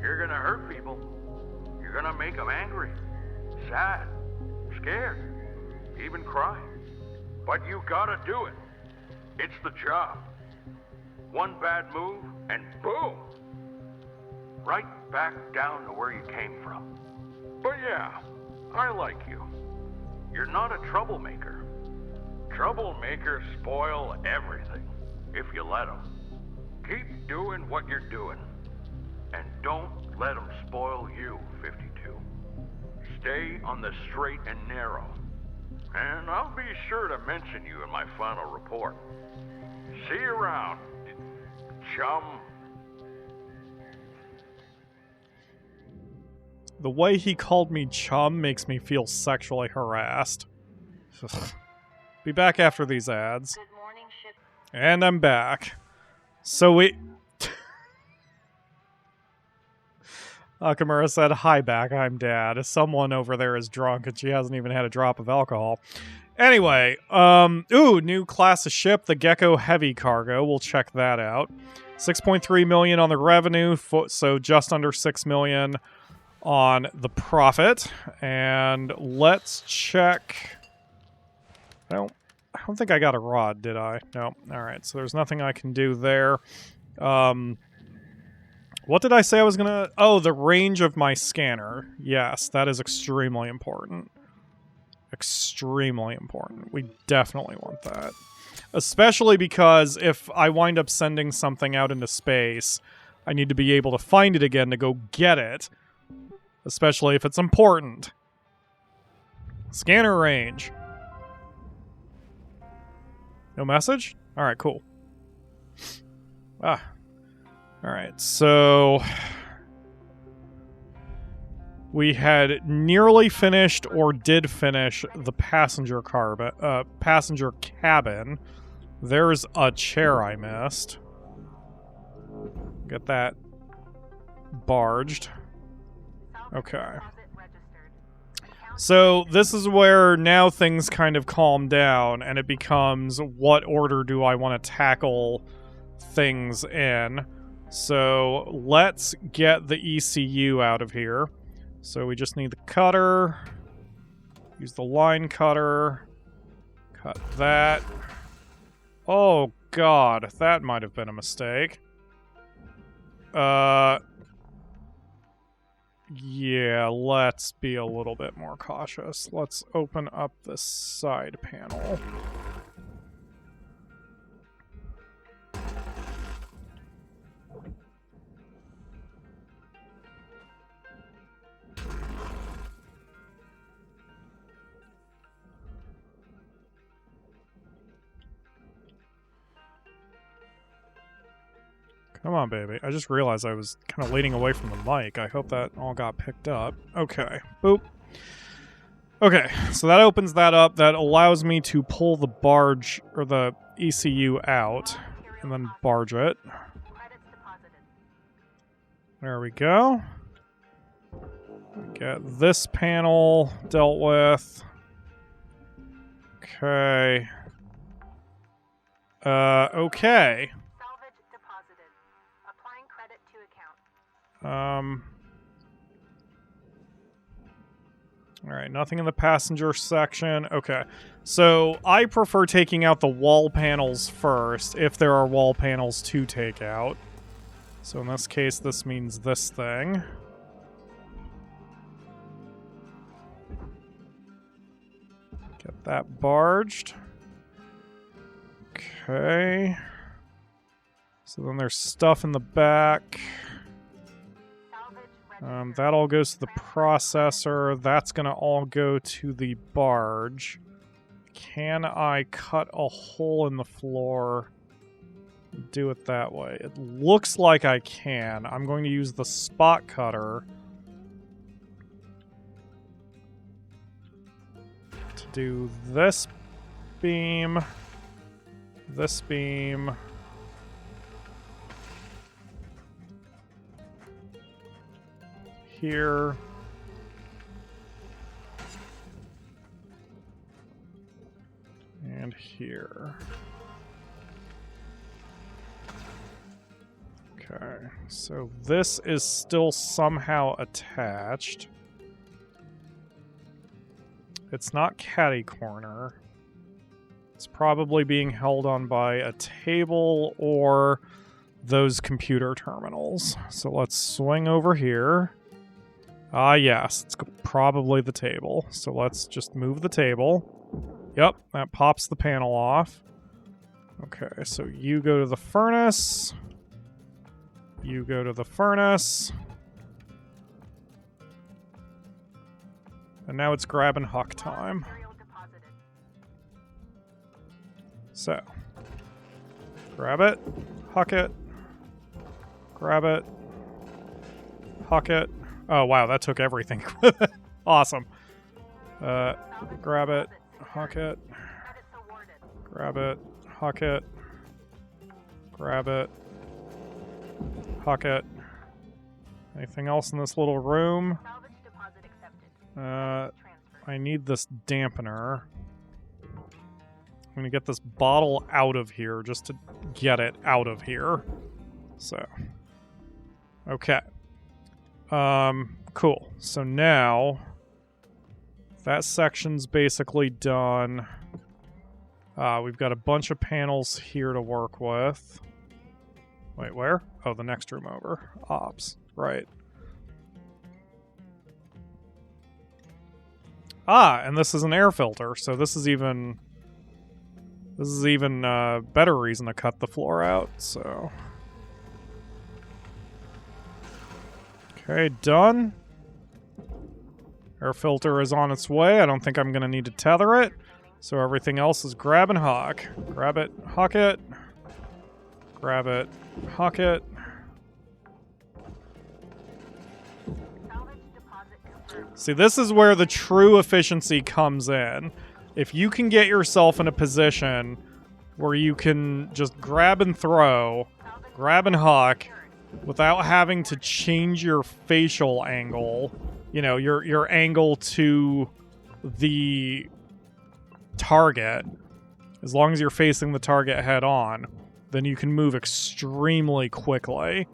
You're gonna hurt people. You're gonna make them angry, sad, scared, even cry. But you gotta do it. It's the job. One bad move, and boom! Right back down to where you came from. But yeah, I like you. You're not a troublemaker. Troublemakers spoil everything, if you let them. Keep doing what you're doing. And don't let them spoil you, 52. Stay on the straight and narrow. And I'll be sure to mention you in my final report. See you around, chum. The way he called me chum makes me feel sexually harassed. Be back after these ads. Good morning, ship. And I'm back. So we... Akamura said, "Hi back, I'm Dad. Someone over there is drunk and she hasn't even had a drop of alcohol." Anyway, new class of ship, the Gecko Heavy Cargo. We'll check that out. 6.3 million on the revenue, so just under 6 million on the profit. And let's check... I I don't think I got a rod, did I? No. Alright, so there's nothing I can do there. What did I say I was gonna... Oh, the range of my scanner. Yes, that is extremely important. Extremely important. We definitely want that. Especially because if I wind up sending something out into space, I need to be able to find it again to go get it. Especially if it's important. Scanner range. No message? Alright, cool. Ah. Alright, so... we had nearly finished or did finish the passenger cabin. There's a chair I missed. Get that barged. Okay. So this is where now things kind of calm down and it becomes what order do I want to tackle things in. So let's get the ECU out of here. So we just need the cutter. Use the line cutter. Cut that. Oh god, that might have been a mistake. Yeah, let's be a little bit more cautious. Let's open up this side panel. Come on, baby. I just realized I was kind of leaning away from the mic. I hope that all got picked up. Okay. Boop. Okay, so that opens that up. That allows me to pull the barge, or the ECU out, and then barge it. There we go. Get this panel dealt with. Okay. Okay. Alright, nothing in the passenger section. Okay. So, I prefer taking out the wall panels first, if there are wall panels to take out. So in this case, this means this thing. Get that barged. Okay. So then there's stuff in the back. That all goes to the processor. That's going to all go to the barge. Can I cut a hole in the floor? Do it that way. It looks like I can. I'm going to use the spot cutter to do this beam, here, and here. Okay, so this is still somehow attached. It's not catty corner. It's probably being held on by a table or those computer terminals. So let's swing over here. Ah, yes, it's probably the table. So let's just move the table. Yep, that pops the panel off. Okay, so you go to the furnace. You go to the furnace. And now it's grab and huck time. So, grab it, huck it, grab it, huck it. Oh wow, that took everything. Awesome. Grab it, huck it, grab it, huck it, grab it, huck it. Anything else in this little room? I need this dampener. I'm gonna get this bottle out of here just to get it out of here. So, okay. Cool. So now that section's basically done. We've got a bunch of panels here to work with. Wait, where? Oh, the next room over. Ops. Right. Ah, and this is an air filter, so this is even better reason to cut the floor out, so. Okay, done. Air filter is on its way. I don't think I'm going to need to tether it. So everything else is grab and huck. Grab it, huck it. Grab it, huck it. See, this is where the true efficiency comes in. If you can get yourself in a position where you can just grab and throw, grab and huck, without having to change your facial angle, you know, your angle to the target, as long as you're facing the target head on, then you can move extremely quickly.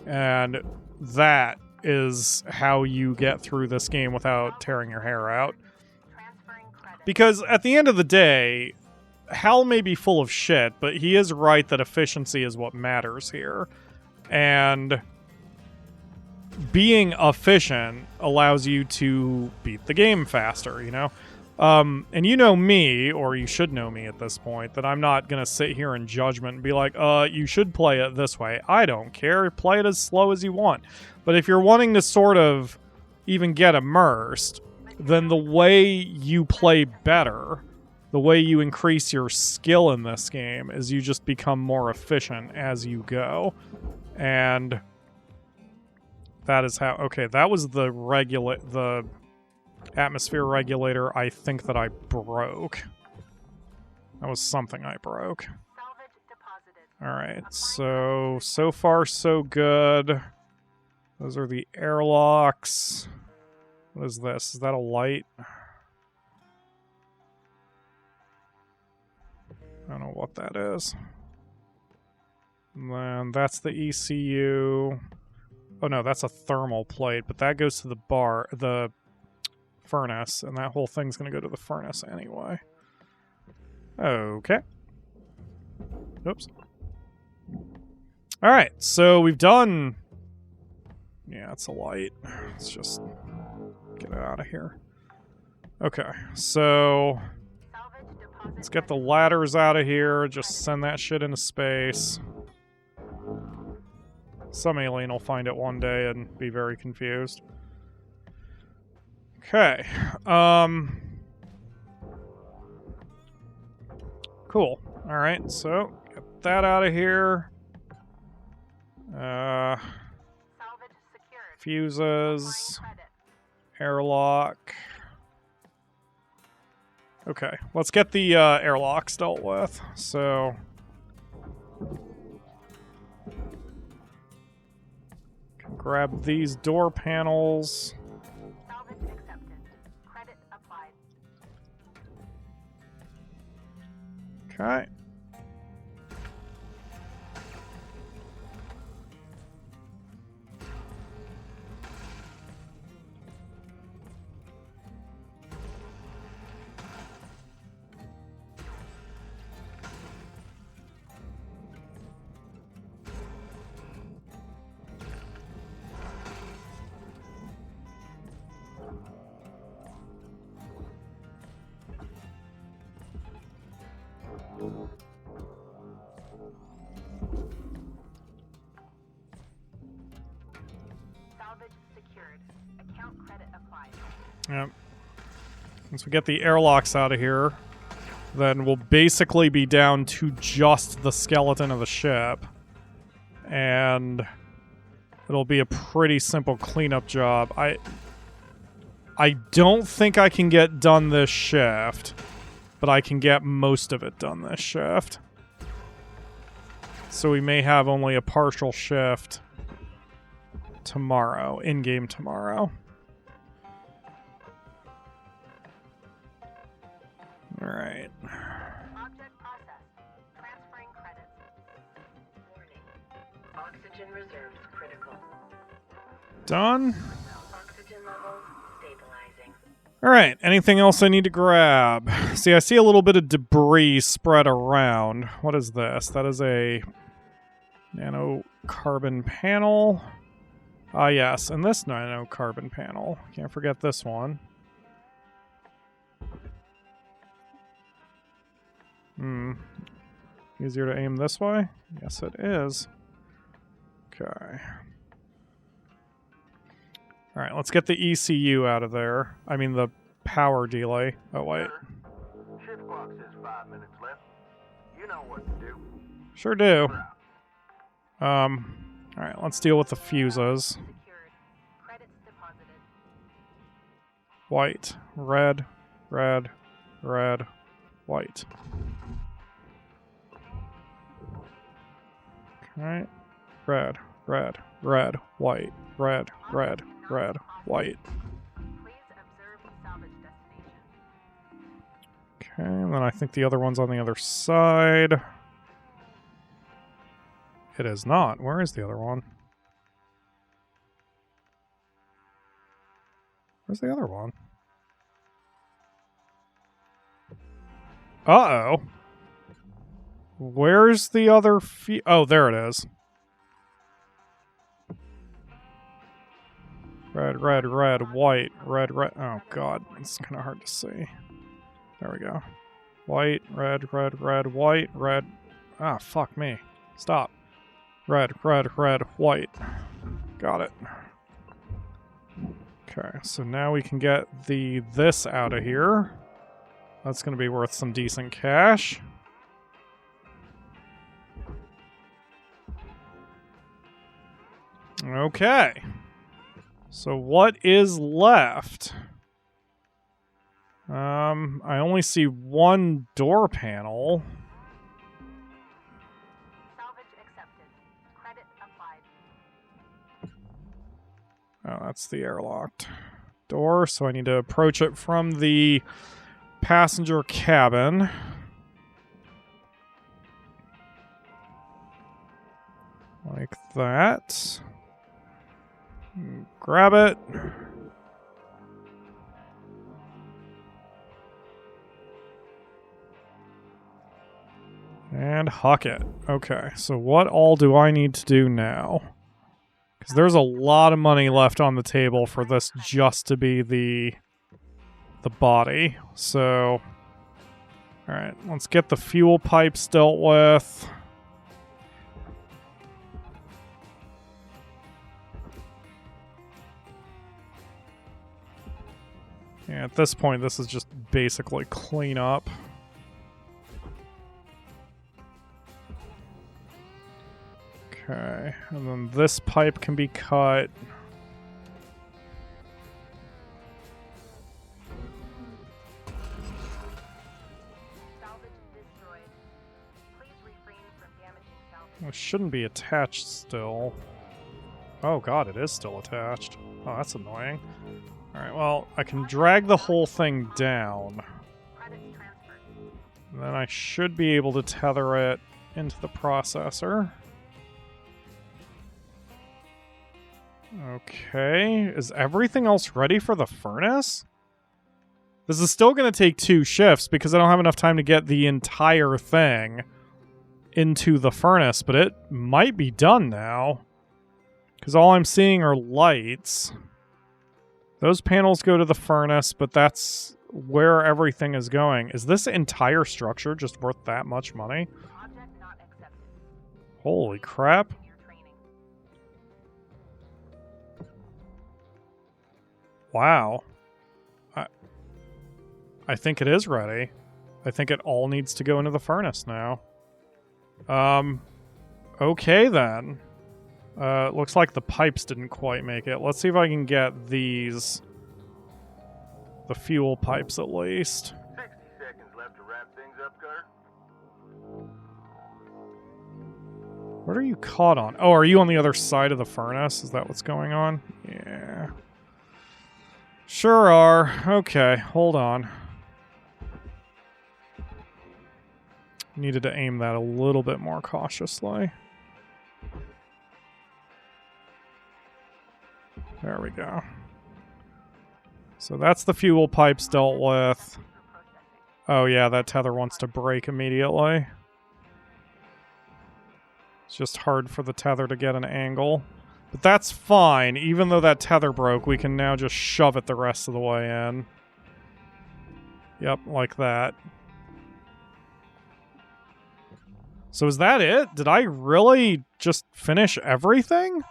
And that is how you get through this game without tearing your hair out. Because at the end of the day, Hal may be full of shit, but he is right that efficiency is what matters here. And being efficient allows you to beat the game faster, you know? And you know me, or you should know me at this point, that I'm not going to sit here in judgment and be like, you should play it this way. I don't care. Play it as slow as you want. But if you're wanting to sort of even get immersed, then the way you play better, the way you increase your skill in this game, is you just become more efficient as you go. And that is how... Okay, that was the atmosphere regulator I think that I broke. That was something I broke. Alright, so far so good. Those are the airlocks. What is this? Is that a light? I don't know what that is. And then that's the ECU. Oh no, that's a thermal plate, but that goes to the furnace, and that whole thing's going to go to the furnace anyway. Okay. Oops. Alright, so we've done... Yeah, it's a light. Let's just get it out of here. Okay, so... Let's get the ladders out of here. Just send that shit into space. Some alien will find it one day and be very confused. Okay. Cool. Alright, so get that out of here. Fuses. Airlock. Okay, let's get the airlocks dealt with. So... grab these door panels. Salvage accepted. Credit applied. Okay. Salvage secured. Account credit applied. Yep. Once we get the airlocks out of here, then we'll basically be down to just the skeleton of the ship. And it'll be a pretty simple cleanup job. I don't think I can get done this shift, but I can get most of it done this shift. So we may have only a partial shift tomorrow, in-game tomorrow. Alright. Object processed. Transferring credits. Warning. Oxygen reserves critical. Done. Oxygen levels stabilizing. Alright, anything else I need to grab? See, I see a little bit of debris spread around. What is this? That is a nanocarbon panel. Ah, yes, and this nanocarbon panel. Can't forget this one. Easier to aim this way? Yes, it is. Okay. Alright, let's get the ECU out of there. I mean, the power delay. Oh, wait. Shift clock says 5 minutes left. You know what to do. Sure do. Alright, let's deal with the fuses. Secured. Credits deposited. White, red, red, red, white. Okay. Red, red, red, white, red, red, red, white. Please observe the salvage destination. Okay, and then I think the other one's on the other side. It is not. Where is the other one? Where's the other one? Uh-oh. Where's the other oh, there it is. Red, red, red, white, red, red. Oh, God. It's kind of hard to see. There we go. White, red, red, red, white, red. Ah, fuck me. Stop. Red, red, red, white. Got it. Okay, so now we can get this out of here. That's going to be worth some decent cash. Okay. So what is left? I only see one door panel. Salvage accepted. Credit applied. Oh, that's the airlocked door, so I need to approach it from the passenger cabin. Like that. Grab it. And huck it. Okay, so what all do I need to do now? Because there's a lot of money left on the table for this just to be the body. So, alright, let's get the fuel pipes dealt with. Yeah, at this point, this is just basically clean up. Okay, and then this pipe can be cut. Salvage destroyed. Please refrain from damaging salvage. It shouldn't be attached still. Oh god, it is still attached. Oh, that's annoying. Alright, well, I can drag the whole thing down. Credits transferred. And then I should be able to tether it into the processor. Okay, is everything else ready for the furnace? This is still going to take 2 shifts because I don't have enough time to get the entire thing into the furnace, but it might be done now. Because all I'm seeing are lights. Those panels go to the furnace, but that's where everything is going. Is this entire structure just worth that much money? Object not accepted. Holy crap. Your training. Wow. I think it is ready. I think it all needs to go into the furnace now. Okay then. Looks like the pipes didn't quite make it. Let's see if I can get these. The fuel pipes at least. 60 seconds left to wrap things up, Cutter. What are you caught on? Oh, are you on the other side of the furnace? Is that what's going on? Yeah. Sure are. Okay, hold on. Needed to aim that a little bit more cautiously. There we go. So that's the fuel pipes dealt with. Oh yeah, that tether wants to break immediately. It's just hard for the tether to get an angle. But that's fine. Even though that tether broke, we can now just shove it the rest of the way in. Yep, like that. So is that it? Did I really just finish everything?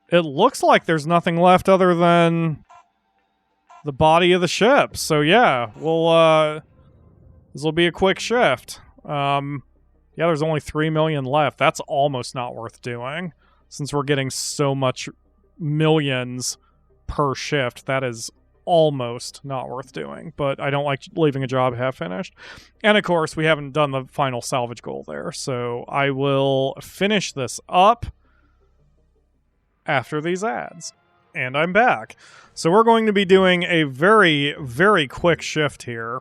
It looks like there's nothing left other than the body of the ship. So yeah, we'll this will be a quick shift. Yeah, there's only 3 million left. That's almost not worth doing. Since we're getting so much millions per shift, that is almost not worth doing. But I don't like leaving a job half finished. And of course, we haven't done the final salvage goal there. So I will finish this up after these ads. And I'm back. So we're going to be doing a very, very quick shift here.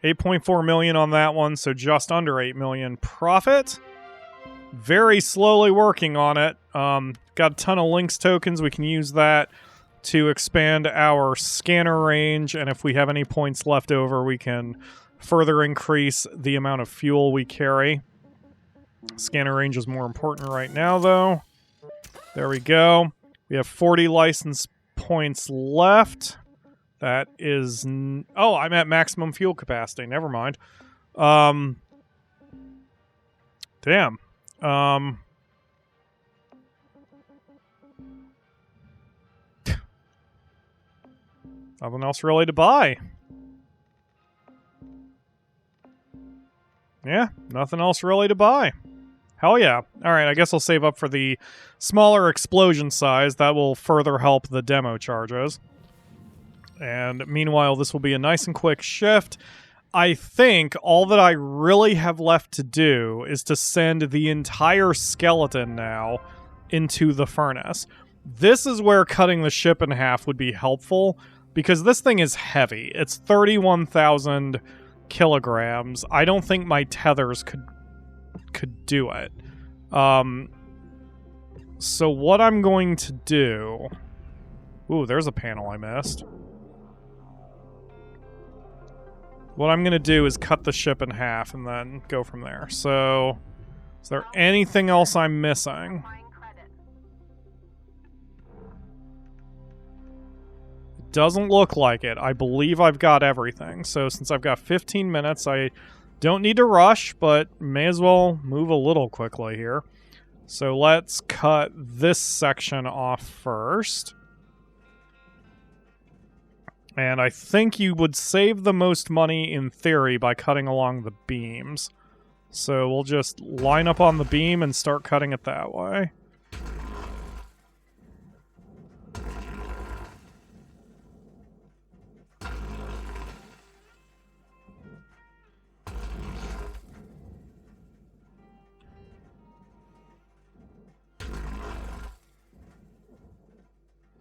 8.4 million on that one, so just under 8 million profit. Very slowly working on it. Got a ton of links tokens. We can use that to expand our scanner range, and if we have any points left over, we can further increase the amount of fuel we carry. Scanner range is more important right now, though. There we go. We have 40 license points left. That is... oh, I'm at maximum fuel capacity. Never mind. Damn. Nothing else really to buy. Yeah, nothing else really to buy. Hell yeah. Alright, I guess I'll save up for the smaller explosion size. That will further help the demo charges. And meanwhile, this will be a nice and quick shift. I think all that I really have left to do is to send the entire skeleton now into the furnace. This is where cutting the ship in half would be helpful, because this thing is heavy. It's 31,000 kilograms. I don't think my tethers could do it. So what I'm going to do... ooh, there's a panel I missed. What I'm going to do is cut the ship in half and then go from there. So, is there anything else I'm missing? It doesn't look like it. I believe I've got everything. So, since I've got 15 minutes, I don't need to rush, but may as well move a little quickly here. So, let's cut this section off first. And I think you would save the most money, in theory, by cutting along the beams. So we'll just line up on the beam and start cutting it that way.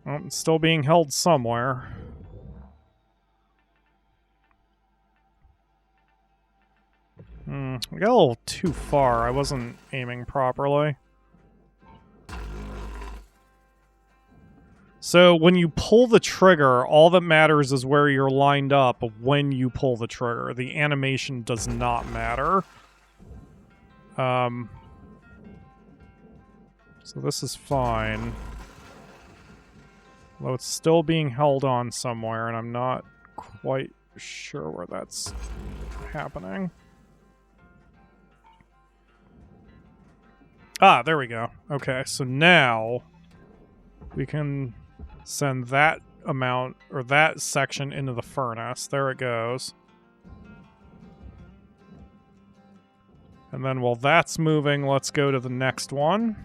Oh, it's still being held somewhere. I got a little too far. I wasn't aiming properly. So when you pull the trigger, all that matters is where you're lined up when you pull the trigger. The animation does not matter. So this is fine. Though it's still being held on somewhere, and I'm not quite sure where that's happening. Ah, there we go. Okay, so now we can send that amount, or that section, into the furnace. There it goes. And then while that's moving, let's go to the next one.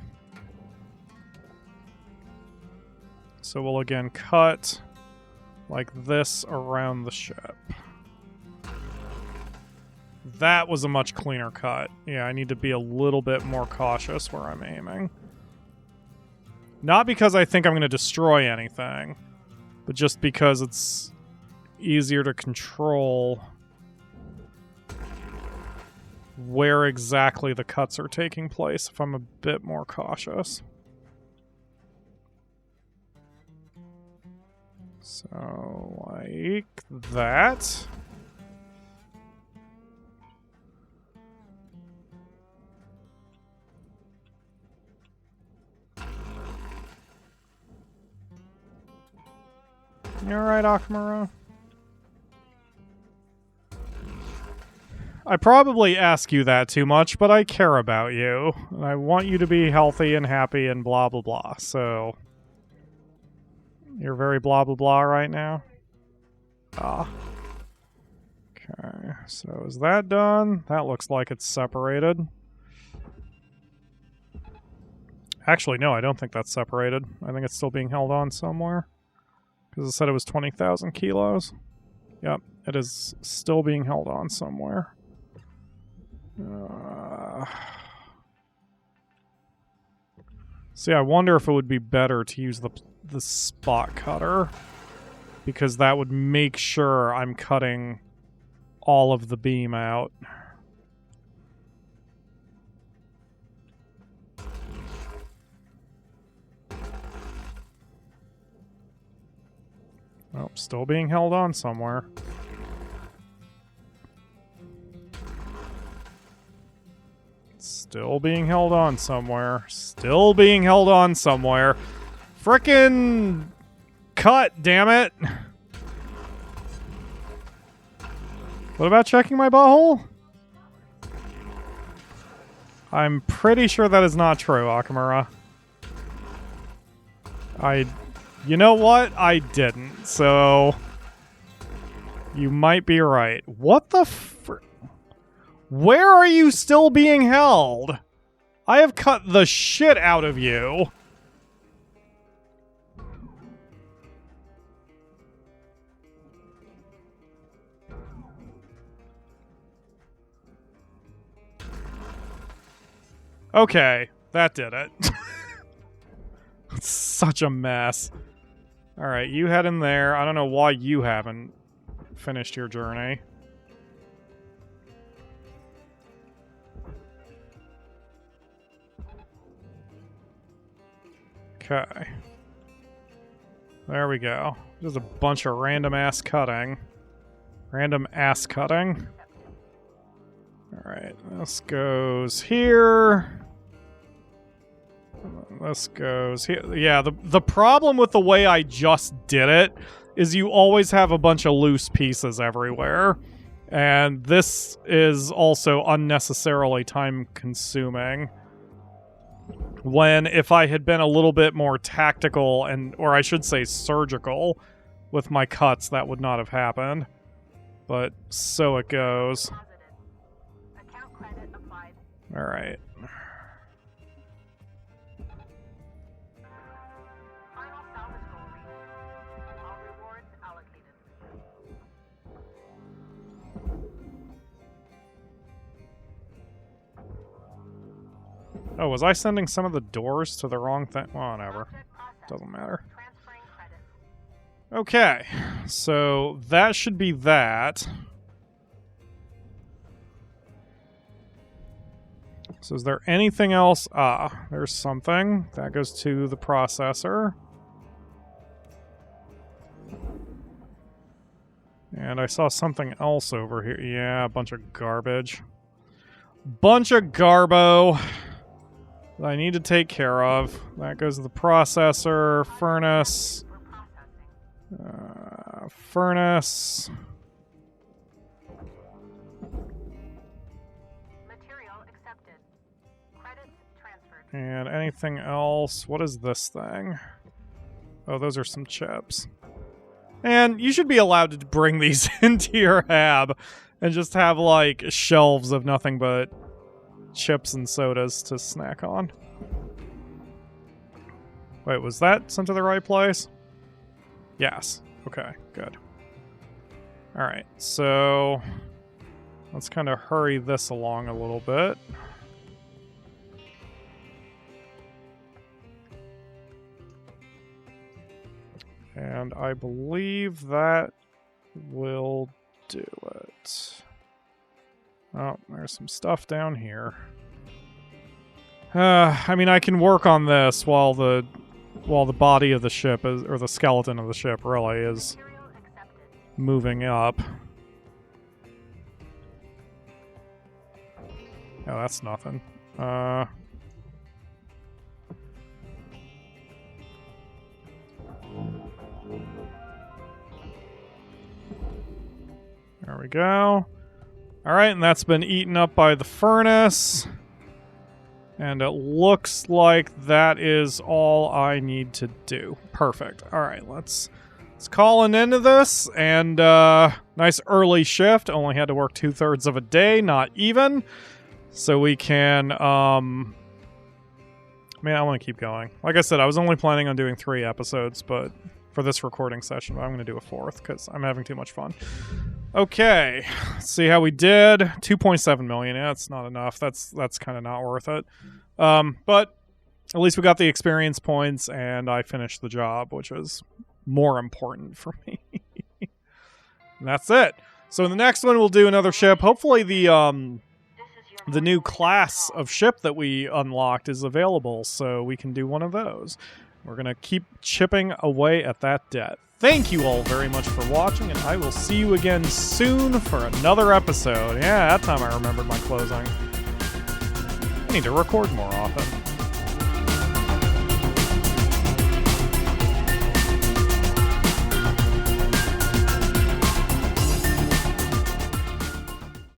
So we'll again cut like this around the ship. That was a much cleaner cut. Yeah, I need to be a little bit more cautious where I'm aiming. Not because I think I'm going to destroy anything, but just because it's easier to control where exactly the cuts are taking place if I'm a bit more cautious. So, like that. You alright, Akamura? I probably ask you that too much, but I care about you. And I want you to be healthy and happy and blah blah blah, so... You're very blah blah blah right now? Ah. Okay, so is that done? That looks like it's separated. Actually, no, I don't think that's separated. I think it's still being held on somewhere. Because it said it was 20,000 kilos. Yep, it is still being held on somewhere. See, I wonder if it would be better to use the spot cutter. Because that would make sure I'm cutting all of the beam out. Oh, still being held on somewhere. Still being held on somewhere. Still being held on somewhere. Frickin' cut, damn it. What about checking my butthole? I'm pretty sure that is not true, Akamura. You know what? I didn't, so... You might be right. What the Where are you still being held? I have cut the shit out of you. Okay, that did it. It's such a mess. Alright, you head in there. I don't know why you haven't finished your journey. Okay. There we go. There's a bunch of random ass cutting. Random ass cutting. Alright, this goes here. This goes here. Yeah, the problem with the way I just did it is you always have a bunch of loose pieces everywhere. And this is also unnecessarily time-consuming. When if I had been a little bit more tactical or I should say surgical with my cuts, that would not have happened. But so it goes. Alright. Oh, was I sending some of the doors to the wrong thing? Well, whatever. Doesn't matter. Okay, so that should be that. So is there anything else? Ah, there's something. That goes to the processor. And I saw something else over here. Yeah, a bunch of garbage. Bunch of garbo that I need to take care of. That goes to the processor, furnace. Furnace. Material accepted. Credits transferred. And anything else? What is this thing? Oh, those are some chips. And you should be allowed to bring these into your hab and just have, like, shelves of nothing but chips and sodas to snack on. Wait, was that sent to the right place? Yes. Okay, good. Alright, so let's kind of hurry this along a little bit. And I believe that will do it. Oh, there's some stuff down here. I mean, I can work on this while the Well, the body of the ship is, or the skeleton of the ship really is moving up. Oh, that's nothing. There we go. Alright, and that's been eaten up by the furnace. And it looks like that is all I need to do. Perfect. Alright, let's call an end to this. And nice early shift. Only had to work 2/3 of a day, not even. So we can... Man, I want to keep going. Like I said, I was only planning on doing 3 episodes, but for this recording session, but I'm going to do a 4th because I'm having too much fun. Okay, let's see how we did. 2.7 million. Yeah, that's not enough. That's kind of not worth it. But at least we got the experience points, and I finished the job, which is more important for me. And that's it. So in the next one, we'll do another ship. Hopefully the new class of ship that we unlocked is available, so we can do one of those. We're going to keep chipping away at that debt. Thank you all very much for watching, and I will see you again soon for another episode. Yeah, that time I remembered my closing. I need to record more often.